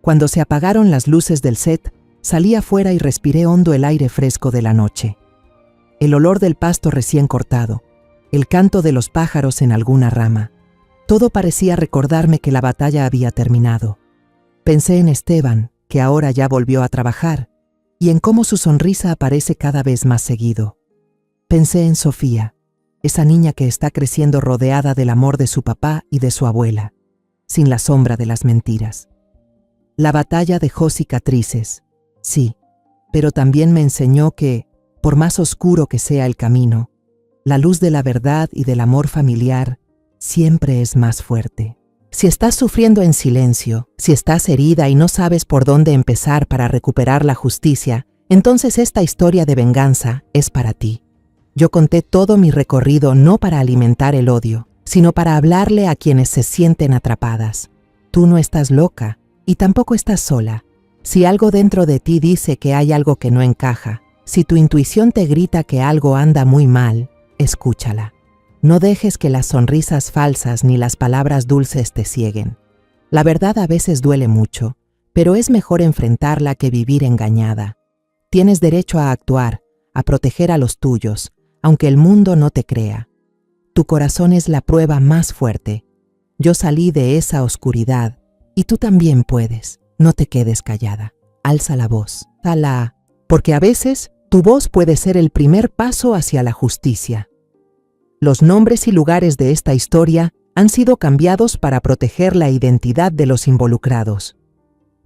Cuando se apagaron las luces del set, salí afuera y respiré hondo el aire fresco de la noche. El olor del pasto recién cortado, el canto de los pájaros en alguna rama. Todo parecía recordarme que la batalla había terminado. Pensé en Esteban, que ahora ya volvió a trabajar, y en cómo su sonrisa aparece cada vez más seguido. Pensé en Sofía, esa niña que está creciendo rodeada del amor de su papá y de su abuela, sin la sombra de las mentiras. La batalla dejó cicatrices, sí, pero también me enseñó que, por más oscuro que sea el camino, la luz de la verdad y del amor familiar siempre es más fuerte. Si estás sufriendo en silencio, si estás herida y no sabes por dónde empezar para recuperar la justicia, entonces esta historia de venganza es para ti. Yo conté todo mi recorrido no para alimentar el odio, sino para hablarle a quienes se sienten atrapadas. Tú no estás loca y tampoco estás sola. Si algo dentro de ti dice que hay algo que no encaja, si tu intuición te grita que algo anda muy mal, escúchala. No dejes que las sonrisas falsas ni las palabras dulces te cieguen. La verdad a veces duele mucho, pero es mejor enfrentarla que vivir engañada. Tienes derecho a actuar, a proteger a los tuyos, aunque el mundo no te crea. Tu corazón es la prueba más fuerte. Yo salí de esa oscuridad y tú también puedes. No te quedes callada. Alza la voz. Alá, porque a veces tu voz puede ser el primer paso hacia la justicia. Los nombres y lugares de esta historia han sido cambiados para proteger la identidad de los involucrados.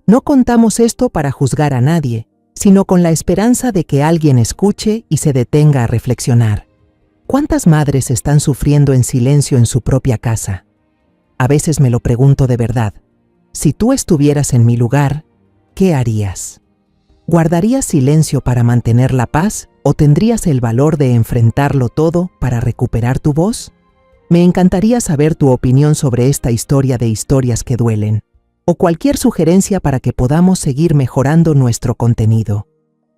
No contamos esto para juzgar a nadie, sino con la esperanza de que alguien escuche y se detenga a reflexionar. ¿Cuántas madres están sufriendo en silencio en su propia casa? A veces me lo pregunto de verdad. Si tú estuvieras en mi lugar, ¿qué harías? ¿Guardarías silencio para mantener la paz o tendrías el valor de enfrentarlo todo para recuperar tu voz? Me encantaría saber tu opinión sobre esta historia de historias que duelen, o cualquier sugerencia para que podamos seguir mejorando nuestro contenido.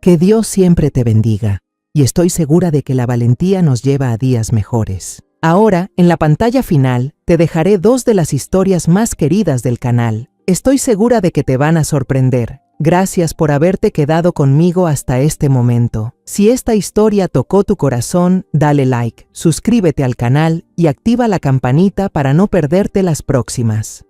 Que Dios siempre te bendiga, y estoy segura de que la valentía nos lleva a días mejores. Ahora, en la pantalla final, te dejaré 2 de las historias más queridas del canal. Estoy segura de que te van a sorprender. Gracias por haberte quedado conmigo hasta este momento. Si esta historia tocó tu corazón, dale like, suscríbete al canal y activa la campanita para no perderte las próximas.